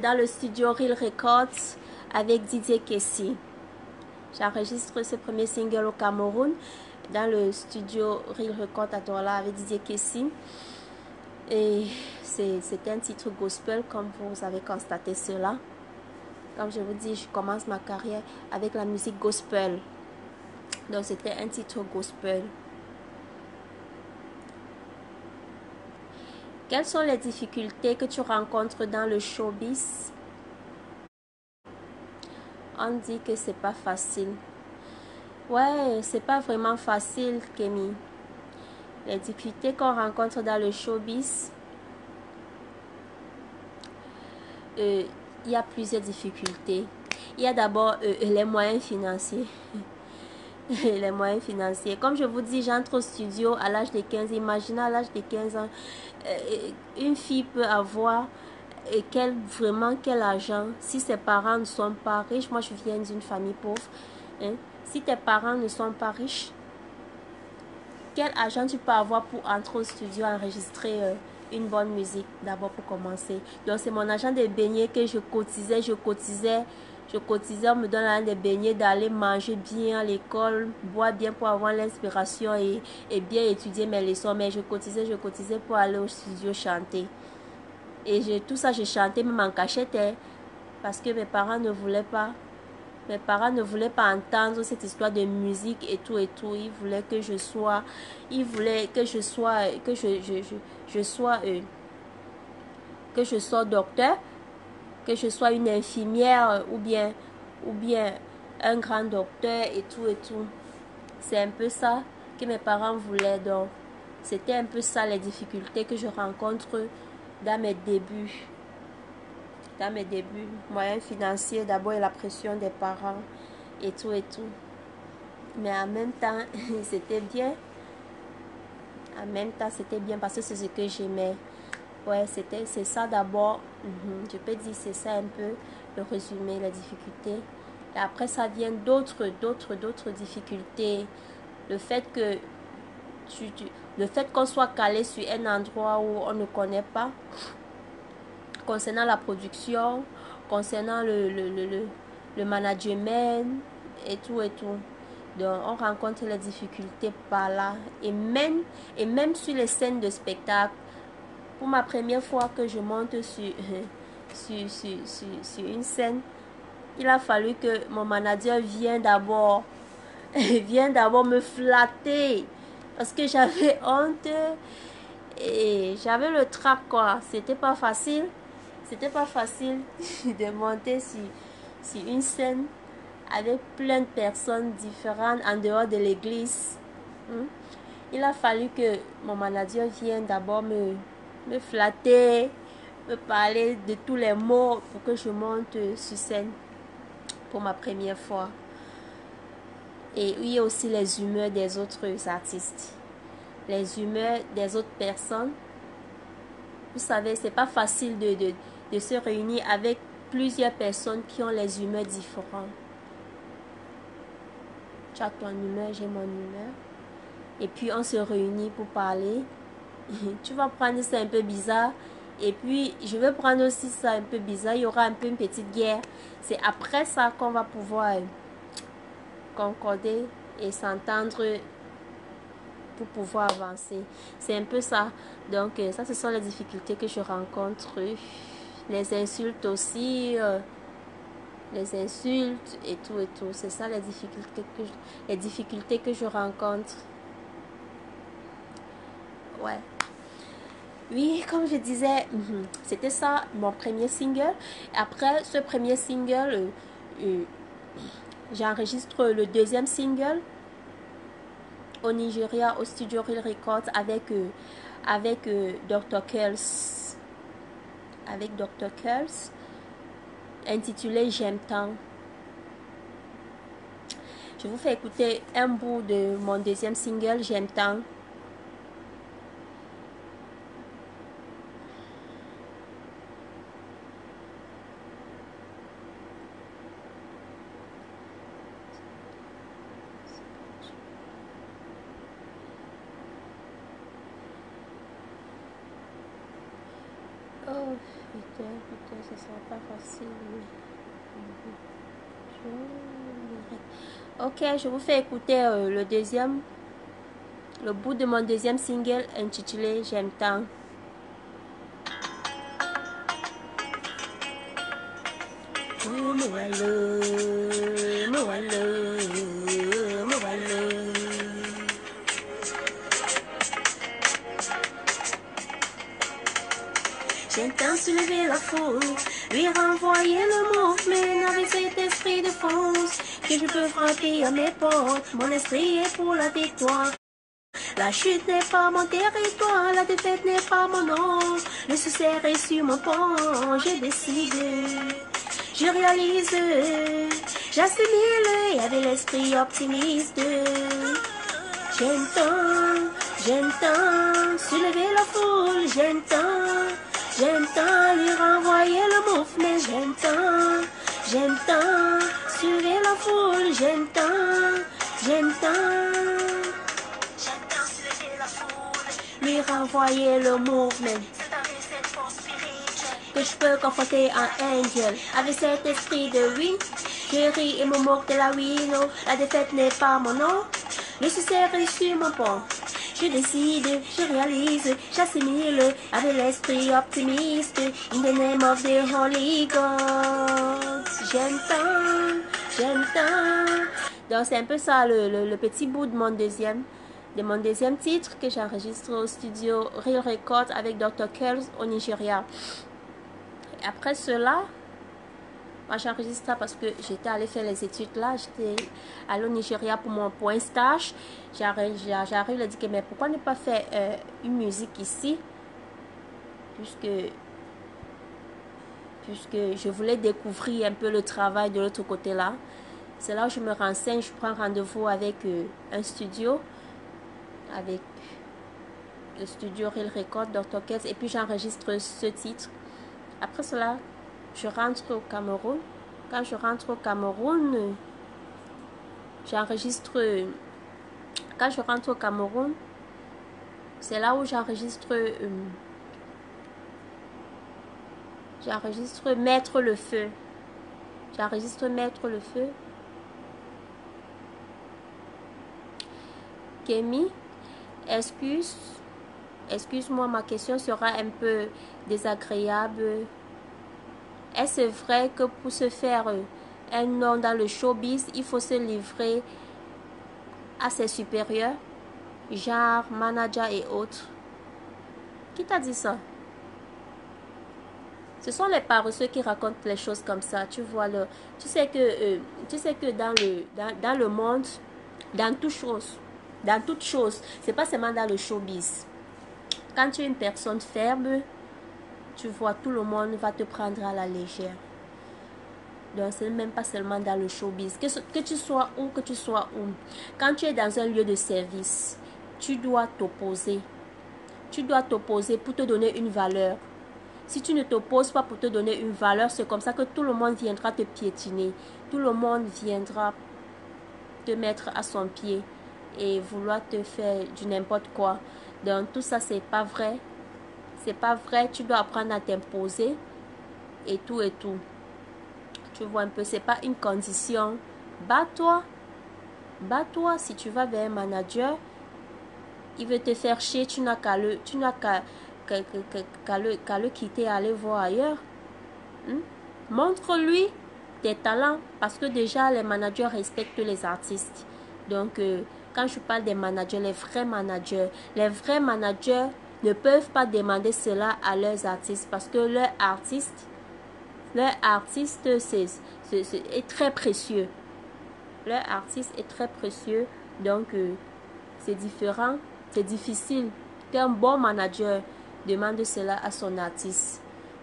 dans le studio Real Records avec Didier Kessi. J'enregistre ce premier single au Cameroun dans le studio Real Records à Douala avec Didier Kessi. Et c'est un titre gospel, comme vous avez constaté cela. Comme je vous dis, je commence ma carrière avec la musique gospel. Donc c'était un titre gospel. Quelles sont les difficultés que tu rencontres dans le showbiz? On dit que c'est pas facile. Ouais, c'est pas vraiment facile, Kémy. Les difficultés qu'on rencontre dans le showbiz, il y a plusieurs difficultés. Il y a d'abord les moyens financiers. Les moyens financiers. Comme je vous dis, j'entre au studio à l'âge de 15 ans. Imaginez à l'âge de 15 ans, une fille peut avoir quel argent si ses parents ne sont pas riches. Moi, je viens d'une famille pauvre. Hein? Si tes parents ne sont pas riches, quel argent tu peux avoir pour entrer au studio enregistrer une bonne musique d'abord pour commencer. Donc, c'est mon argent de beignets que je cotisais, on me donne des beignets, d'aller manger bien à l'école, boire bien pour avoir l'inspiration et bien étudier mes leçons. Mais je cotisais pour aller au studio chanter. Et tout ça, je chantais même en cachette, hein, parce que mes parents ne voulaient pas. Mes parents ne voulaient pas entendre cette histoire de musique et tout et tout. Ils voulaient que je sois, que je sois docteur, que je sois une infirmière ou bien un grand docteur et tout et tout. C'est un peu ça que mes parents voulaient. Donc, c'était un peu ça les difficultés que je rencontre dans mes débuts. Moyens financiers d'abord et la pression des parents et tout. Mais en même temps, c'était bien. En même temps, c'était bien parce que c'est ce que j'aimais. Ouais, c'est ça d'abord. Je peux dire c'est ça un peu le résumé, les difficultés. Et après, ça vient d'autres difficultés. Le fait que le fait qu'on soit calé sur un endroit où on ne connaît pas, concernant la production, concernant le management et tout. Donc, on rencontre les difficultés par là. Et même sur les scènes de spectacle, pour ma première fois que je monte sur une scène, il a fallu que mon manager vienne d'abord me flatter. Parce que j'avais honte et j'avais le trac, quoi. C'était pas facile de monter sur une scène avec plein de personnes différentes en dehors de l'église. Il a fallu que mon manager vienne d'abord me flatter, me parler de tous les mots pour que je monte sur scène pour ma première fois. Et il y a aussi les humeurs des autres artistes, les humeurs des autres personnes. Vous savez, c'est pas facile de se réunir avec plusieurs personnes qui ont les humeurs différentes. Tu as ton humeur, j'ai mon humeur. Et puis on se réunit pour parler. Tu vas prendre ça un peu bizarre. Et puis je vais prendre aussi ça un peu bizarre. Il y aura un peu une petite guerre. C'est après ça qu'on va pouvoir concorder et s'entendre pour pouvoir avancer. C'est un peu ça. Donc ça, ce sont les difficultés que je rencontre. Les insultes aussi. Les insultes et tout. C'est ça les difficultés que je rencontre. Ouais. Oui, comme je disais, c'était ça mon premier single. Après ce premier single, j'enregistre le deuxième single au Nigeria, au studio Real Records avec Dr. Curls. Avec Dr. Curls, intitulé J'aime tant. Je vous fais écouter un bout de mon deuxième single, J'aime tant. Oh putain, ça sera pas facile. Ok, je vous fais écouter le bout de mon deuxième single intitulé J'aime tant. J'aime tant soulever la foule, lui renvoyer le mouvement avec cet esprit de force que je peux frapper à mes portes. Mon esprit est pour la victoire. La chute n'est pas mon territoire, la défaite n'est pas mon nom. Le succès est sur mon pont, j'ai décidé, je réalise, j'assimile avec l'esprit optimiste. J'aime tant soulever la foule, j'aime tant lui renvoyer le mouvement, j'aime tant soulever la foule, j'aime tant soulever la foule, lui renvoyer le mouvement. Que je peux confronter un angel avec cet esprit de oui. Je ris et me moque de la wino. La défaite n'est pas mon nom. Le succès est sur mon pont. Je décide, je réalise, j'assimile avec l'esprit optimiste. In the name of the Holy God. J'aime tant. Donc c'est un peu ça le petit bout de mon deuxième titre que j'enregistre au studio Real Records avec Dr. Curls au Nigeria. Et après cela, moi j'enregistre ça parce que j'étais allée faire les études là, j'étais allée au Nigeria pour un stage. J'arrive à dire que mais pourquoi ne pas faire une musique ici? puisque je voulais découvrir un peu le travail de l'autre côté là. C'est là où je me renseigne, je prends rendez-vous avec un studio, avec le studio Real Record, Dr. Ketz, et puis j'enregistre ce titre. Après cela, je rentre au Cameroun. Quand je rentre au Cameroun, j'enregistre. Quand je rentre au Cameroun, c'est là où j'enregistre Mettre le feu. J'enregistre Mettre le feu. Kémy, excuse-moi, ma question sera un peu désagréable. Est-ce vrai que pour se faire un nom dans le showbiz, il faut se livrer à ses supérieurs, genre manager et autres? Qui t'a dit ça? Ce sont les paresseux qui racontent les choses comme ça. Tu vois, tu sais que dans le monde, dans toute chose, c'est pas seulement dans le showbiz. Quand tu es une personne faible, tu vois, tout le monde va te prendre à la légère. Donc, c'est même pas seulement dans le showbiz. Que tu sois où, que tu sois où. Quand tu es dans un lieu de service, tu dois t'opposer. Tu dois t'opposer pour te donner une valeur. Si tu ne t'opposes pas pour te donner une valeur, c'est comme ça que tout le monde viendra te piétiner. Tout le monde viendra te mettre à son pied et vouloir te faire du n'importe quoi. Donc, tout ça, c'est pas vrai. C'est pas vrai. Tu dois apprendre à t'imposer et tout et tout. Tu vois un peu, c'est pas une condition. Bats-toi. Bats-toi. Si tu vas vers un manager, il veut te faire chier, tu n'as qu'à le quitter, aller voir ailleurs. Montre-lui tes talents, parce que déjà les managers respectent les artistes. Donc quand je parle des managers, les vrais managers ne peuvent pas demander cela à leurs artistes, parce que leur artiste est très précieux. Leur artiste est très précieux. Donc c'est différent. C'est difficile qu'un bon manager demande cela à son artiste,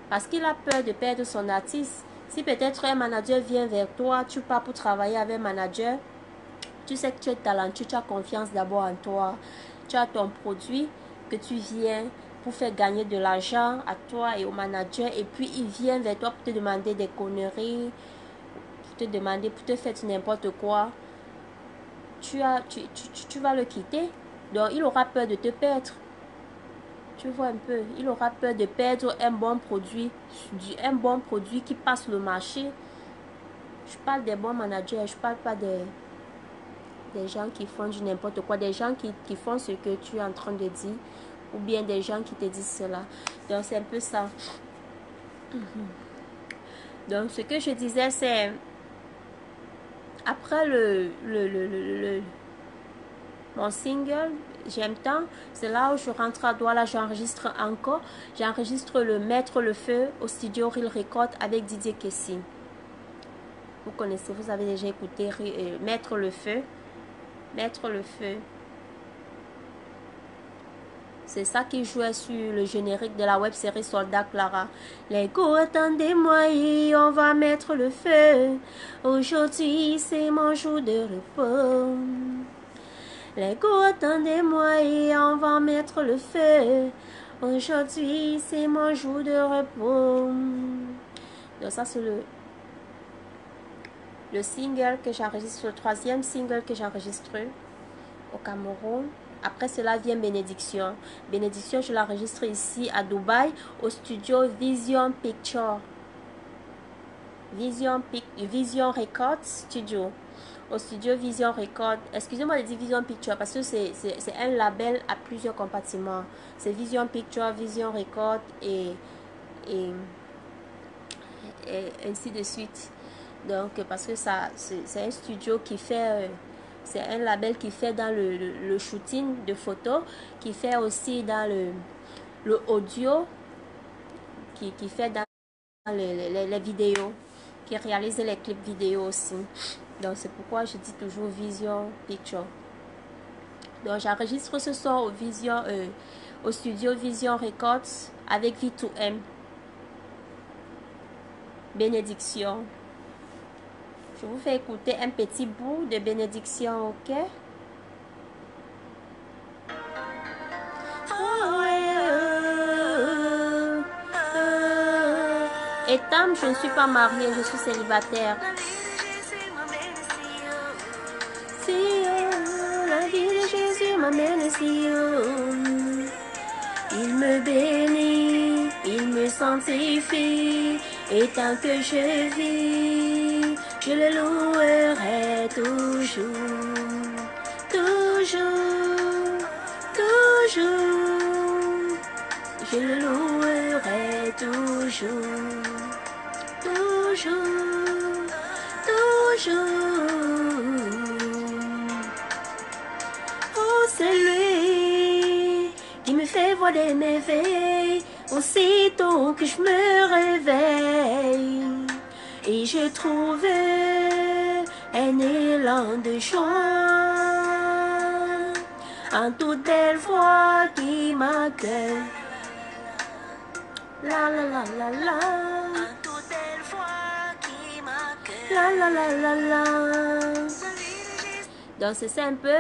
parce qu'il a peur de perdre son artiste. Si peut-être un manager vient vers toi, tu pars pour travailler avec un manager, tu sais que tu es talentueux, tu as confiance d'abord en toi, tu as ton produit que tu viens pour faire gagner de l'argent à toi et au manager, et puis il vient vers toi pour te demander des conneries, pour te faire n'importe quoi. Tu vas le quitter. Donc il aura peur de te perdre. Tu vois un peu, il aura peur de perdre un bon produit qui passe le marché. Je parle des bons managers, je parle pas des gens qui font du n'importe quoi, des gens qui font ce que tu es en train de dire, ou bien des gens qui te disent cela. Donc c'est un peu ça. Donc ce que je disais, c'est après mon single, j'aime tant, c'est là où je rentre à Douala, j'enregistre encore. J'enregistre le Mettre le feu au studio Real Record avec Didier Kessie. Vous connaissez, vous avez déjà écouté Mettre le feu. Mettre le feu. C'est ça qui jouait sur le générique de la web série Soldat Clara. Les go, attendez-moi, on va mettre le feu. Aujourd'hui, c'est mon jour de repos. Les go, attendez-moi et on va mettre le feu. Aujourd'hui, c'est mon jour de repos. Donc ça, c'est le single que j'enregistre, le troisième single que j'enregistre au Cameroun. Après cela vient Bénédiction. Bénédiction, je l'enregistre ici à Dubaï, au studio Vision Picture. Vision Record Studio. Au studio Vision Record. Excusez-moi de dire Vision Picture parce que c'est un label à plusieurs compartiments. C'est Vision Picture, Vision Record et ainsi de suite. Donc parce que ça c'est un studio qui fait c'est un label qui fait dans le shooting de photos, qui fait aussi dans le audio, qui fait dans les vidéos, qui réalise les clips vidéo aussi. Donc c'est pourquoi je dis toujours Vision Picture. Donc j'enregistre ce soir au studio Vision Records avec V2M. Bénédiction. Je vous fais écouter un petit bout de bénédiction, ok? Et Tam, je ne suis pas mariée, je suis célibataire. Si la vie de Jésus m'amène ici, il me bénit, il me sanctifie, et tant que je vis, je le louerai toujours, toujours, toujours, je le louerai toujours, toujours, toujours. Oh, c'est lui qui me fait voir des merveilles aussitôt que je me réveille. Et je trouve un élan de joie en toute belle voix qui m'accueille. La la la la la. En toute belle voix qui m'accueille. La la la la la. Donc c'est un peu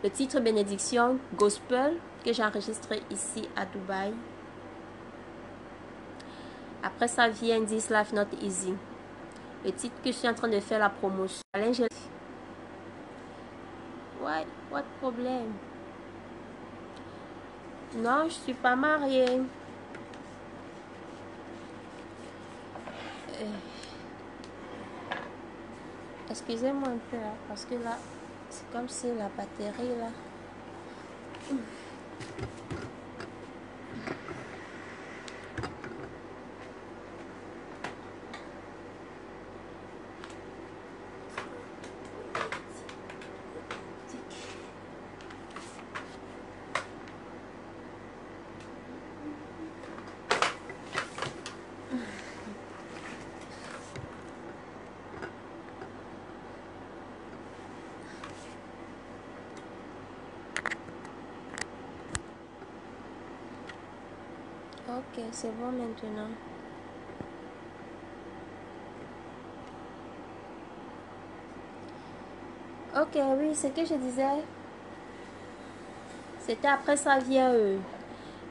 le titre Bénédiction Gospel que j'ai enregistré ici à Dubaï. Après ça vient This Life Not Easy. Le titre que je suis en train de faire la promotion. Ouais, pas de problème. Non, je suis pas mariée. Excusez-moi un peu là, parce que là, c'est comme si la batterie là. Ok, c'est bon maintenant. Ok, oui, ce que je disais, c'était après ça vient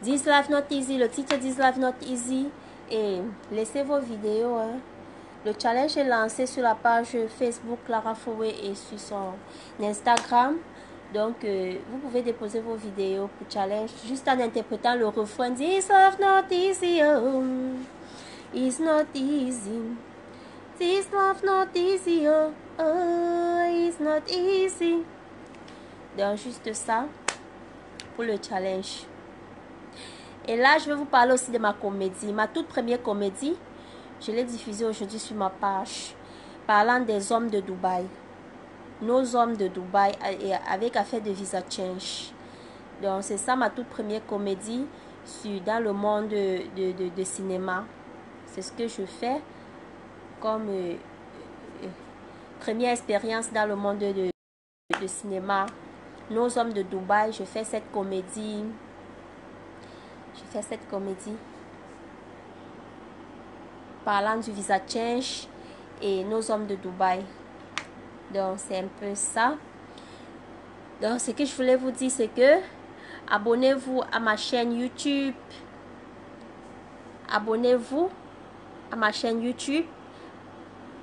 This Life Not Easy, le titre This Life Not Easy. Et laissez vos vidéos. Hein. Le challenge est lancé sur la page Facebook Clara Foué et sur son Instagram. Donc, vous pouvez déposer vos vidéos pour challenge juste en interprétant le refrain This life not easy, oh, it's not easy. This life not easy, oh, oh, it's not easy. Donc, juste ça pour le challenge. Et là, je vais vous parler aussi de ma comédie. Ma toute première comédie, je l'ai diffusée aujourd'hui sur ma page, parlant des hommes de Dubaï. Nos hommes de Dubaï avec affaire de visa change. Donc c'est ça ma toute première comédie dans le monde de cinéma. C'est ce que je fais comme première expérience dans le monde de cinéma. Nos hommes de Dubaï, je fais cette comédie. Parlant du visa change et nos hommes de Dubaï. Donc c'est un peu ça. Donc ce que je voulais vous dire, c'est que abonnez-vous à ma chaîne YouTube. Abonnez-vous à ma chaîne YouTube.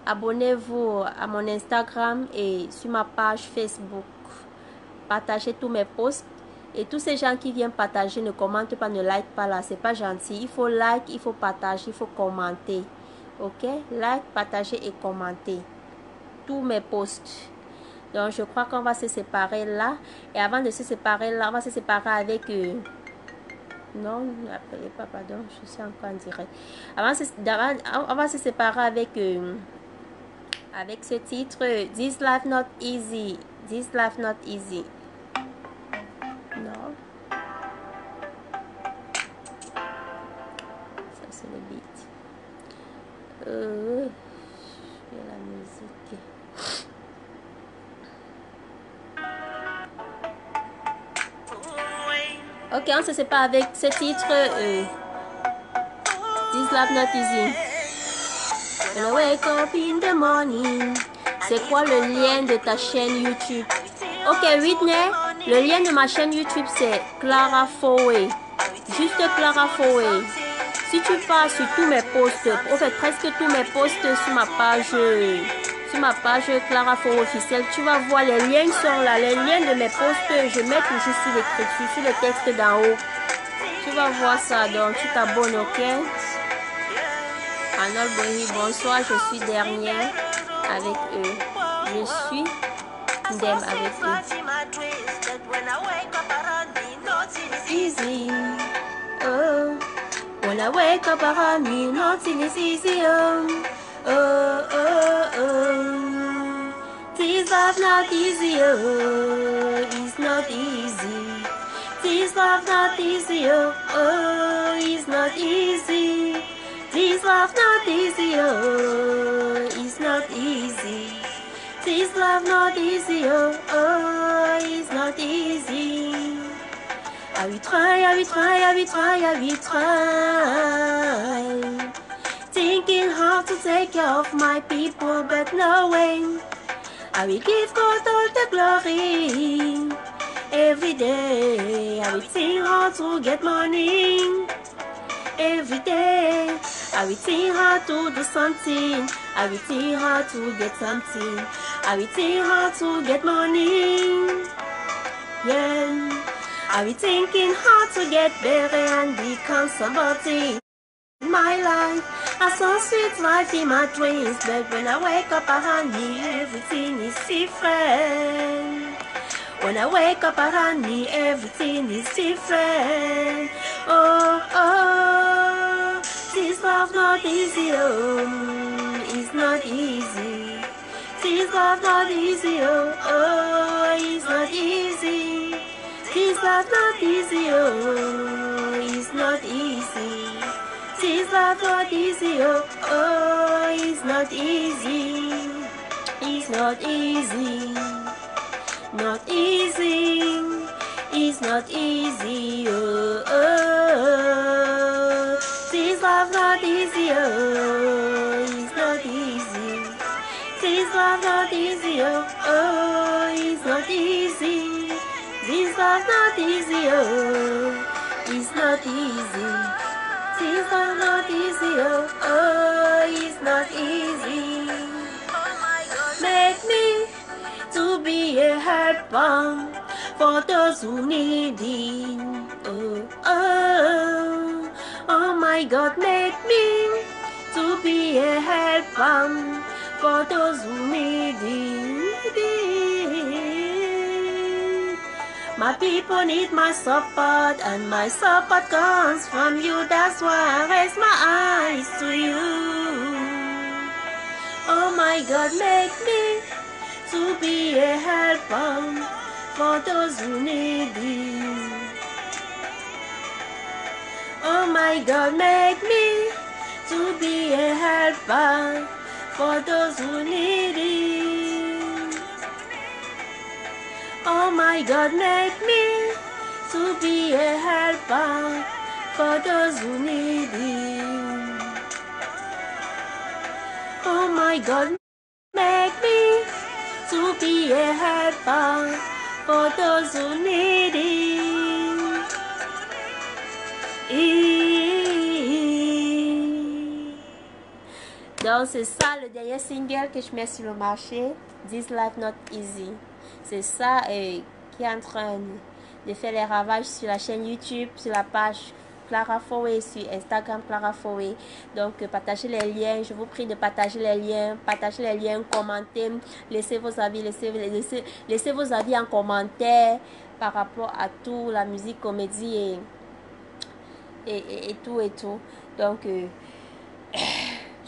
Abonnez-vous à mon Instagram et sur ma page Facebook. Partagez tous mes posts. Et tous ces gens qui viennent partager ne commentent pas, ne like pas là. C'est pas gentil. Il faut like, il faut partager, il faut commenter. Ok? Like, partager et commenter tous mes posts. Donc je crois qu'on va se séparer là. Et avant de se séparer là, on va se séparer avec non, n'appelez pas, pardon, je suis encore en direct. On va se séparer avec ce titre This Life Not Easy. This Life Not Easy. Non. Ça c'est le beat. La musique. Ok, on se sépare avec ce titre. This Love Not Easy. When I wake up in the morning. C'est quoi le lien de ta chaîne YouTube? Ok, Whitney, le lien de ma chaîne YouTube c'est Clara Fowey. Juste Clara Fowey. Si tu pars sur tous mes posts, en fait presque tous mes posts sur ma page Clara Fowey officielle, tu vas voir les liens sont là. Les liens de mes posts, je mets toujours sur l'écriture, sur le texte d'en haut. Tu vas voir ça, donc tu t'abonnes, ok? Arnold Bohi, bonsoir, je suis dernière avec eux. Je suis Dem avec eux. Easy, oh. When I wake up around me, nothing is easy, oh, oh, oh, oh. This love not easy, oh, it's not easy. This love not easy, oh, oh, it's not easy. This love not easy, oh, it's not easy. This love not easy, oh, oh, it's not easy. I will try, I will try, I will try, I will try. Thinking how to take care of my people, but no way. I will give God all the glory. Every day, I will think how to get money. Every day, I will think how to do something. I will think how to get something. I will think how to get money. Yeah. I be thinking how to get better and become somebody in my life. I saw sweet life in my dreams, but when I wake up around me, everything is different. When I wake up around me, everything is different. Oh, oh, this love not easy, oh, it's not easy. This love not easy, oh, oh, it's not easy. This love not easy, oh, it's not easy. This love not easy, oh, oh, it's not easy. It's not easy. Not easy. It's not easy, oh, oh. This love not easy, oh, it's not easy. This love not easy, oh, oh, it's not easy. This love not easy, oh, it's not easy. This love not easy, oh, oh, it's not easy. Make me to be a helper for those who need it. Oh, oh, oh my God, make me to be a helper for those who need it. My people need my support, and my support comes from you. That's why I raise my eyes to you. Oh my God, make me to be a helper for those who need it. Oh my God, make me to be a helper for those who need it. Oh my God, make me to be a helper for those who need it. Oh my God, make me to be a helper for those who need it. Donc c'est ça le dernier single que je mets sur le marché, This Life Not Easy. C'est ça qui est en train de faire les ravages sur la chaîne YouTube, sur la page Clara Fowey, sur Instagram Clara Fowey. Donc partagez les liens, je vous prie de partager les liens, commentez, laissez vos avis, laissez vos avis en commentaire par rapport à tout, la musique, comédie et tout. Donc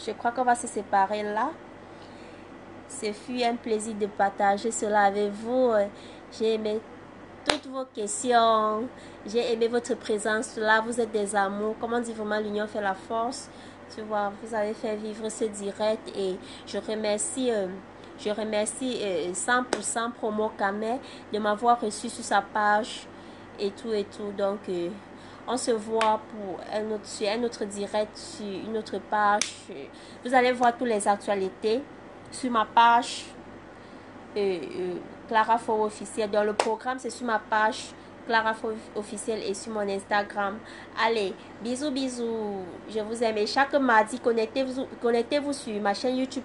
je crois qu'on va se séparer là. Ce fut un plaisir de partager cela avec vous. J'ai aimé toutes vos questions. J'ai aimé votre présence là. Vous êtes des amours. Comment dire vraiment, l'union fait la force. Tu vois, vous avez fait vivre ce direct. Et je remercie 100% Promo Kamé de m'avoir reçu sur sa page. et tout et tout. Donc on se voit pour sur un autre direct, sur une autre page. Vous allez voir toutes les actualités sur ma page Clara Fowe officielle. Dans le programme, c'est sur ma page Clara Fowe officielle et sur mon Instagram. Allez, bisous, bisous. Je vous aime. Et chaque mardi, connectez-vous sur ma chaîne YouTube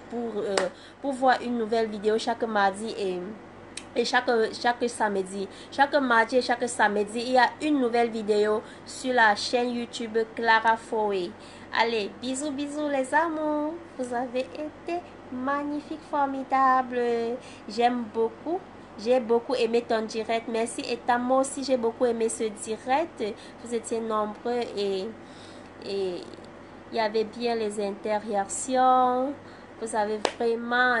pour voir une nouvelle vidéo chaque mardi et chaque samedi. Chaque mardi et chaque samedi, il y a une nouvelle vidéo sur la chaîne YouTube Clara Fowe. Allez, bisous, bisous les amours. Vous avez été magnifique, formidable. J'aime beaucoup. J'ai beaucoup aimé ton direct. Merci. Et moi aussi, j'ai beaucoup aimé ce direct. Vous étiez nombreux et il y avait bien les interactions. Vous avez vraiment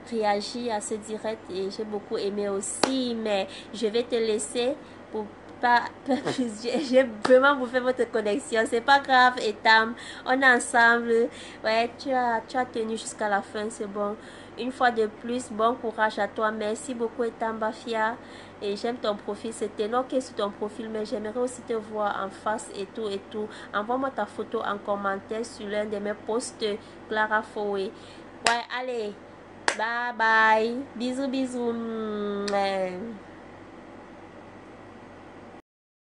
réagi à ce direct et j'ai beaucoup aimé aussi. Mais je vais te laisser pour pas j'ai vraiment bouffé votre connexion. C'est pas grave, Etam. On est ensemble. Ouais, tu as tenu jusqu'à la fin. C'est bon. Une fois de plus, bon courage à toi. Merci beaucoup, Etam Bafia. Et j'aime ton profil. C'était ok sur ton profil, mais j'aimerais aussi te voir en face et tout et tout. Envoie-moi ta photo en commentaire sur l'un de mes posts Clara Fowe. Ouais, allez. Bye bye. Bisous, bisous.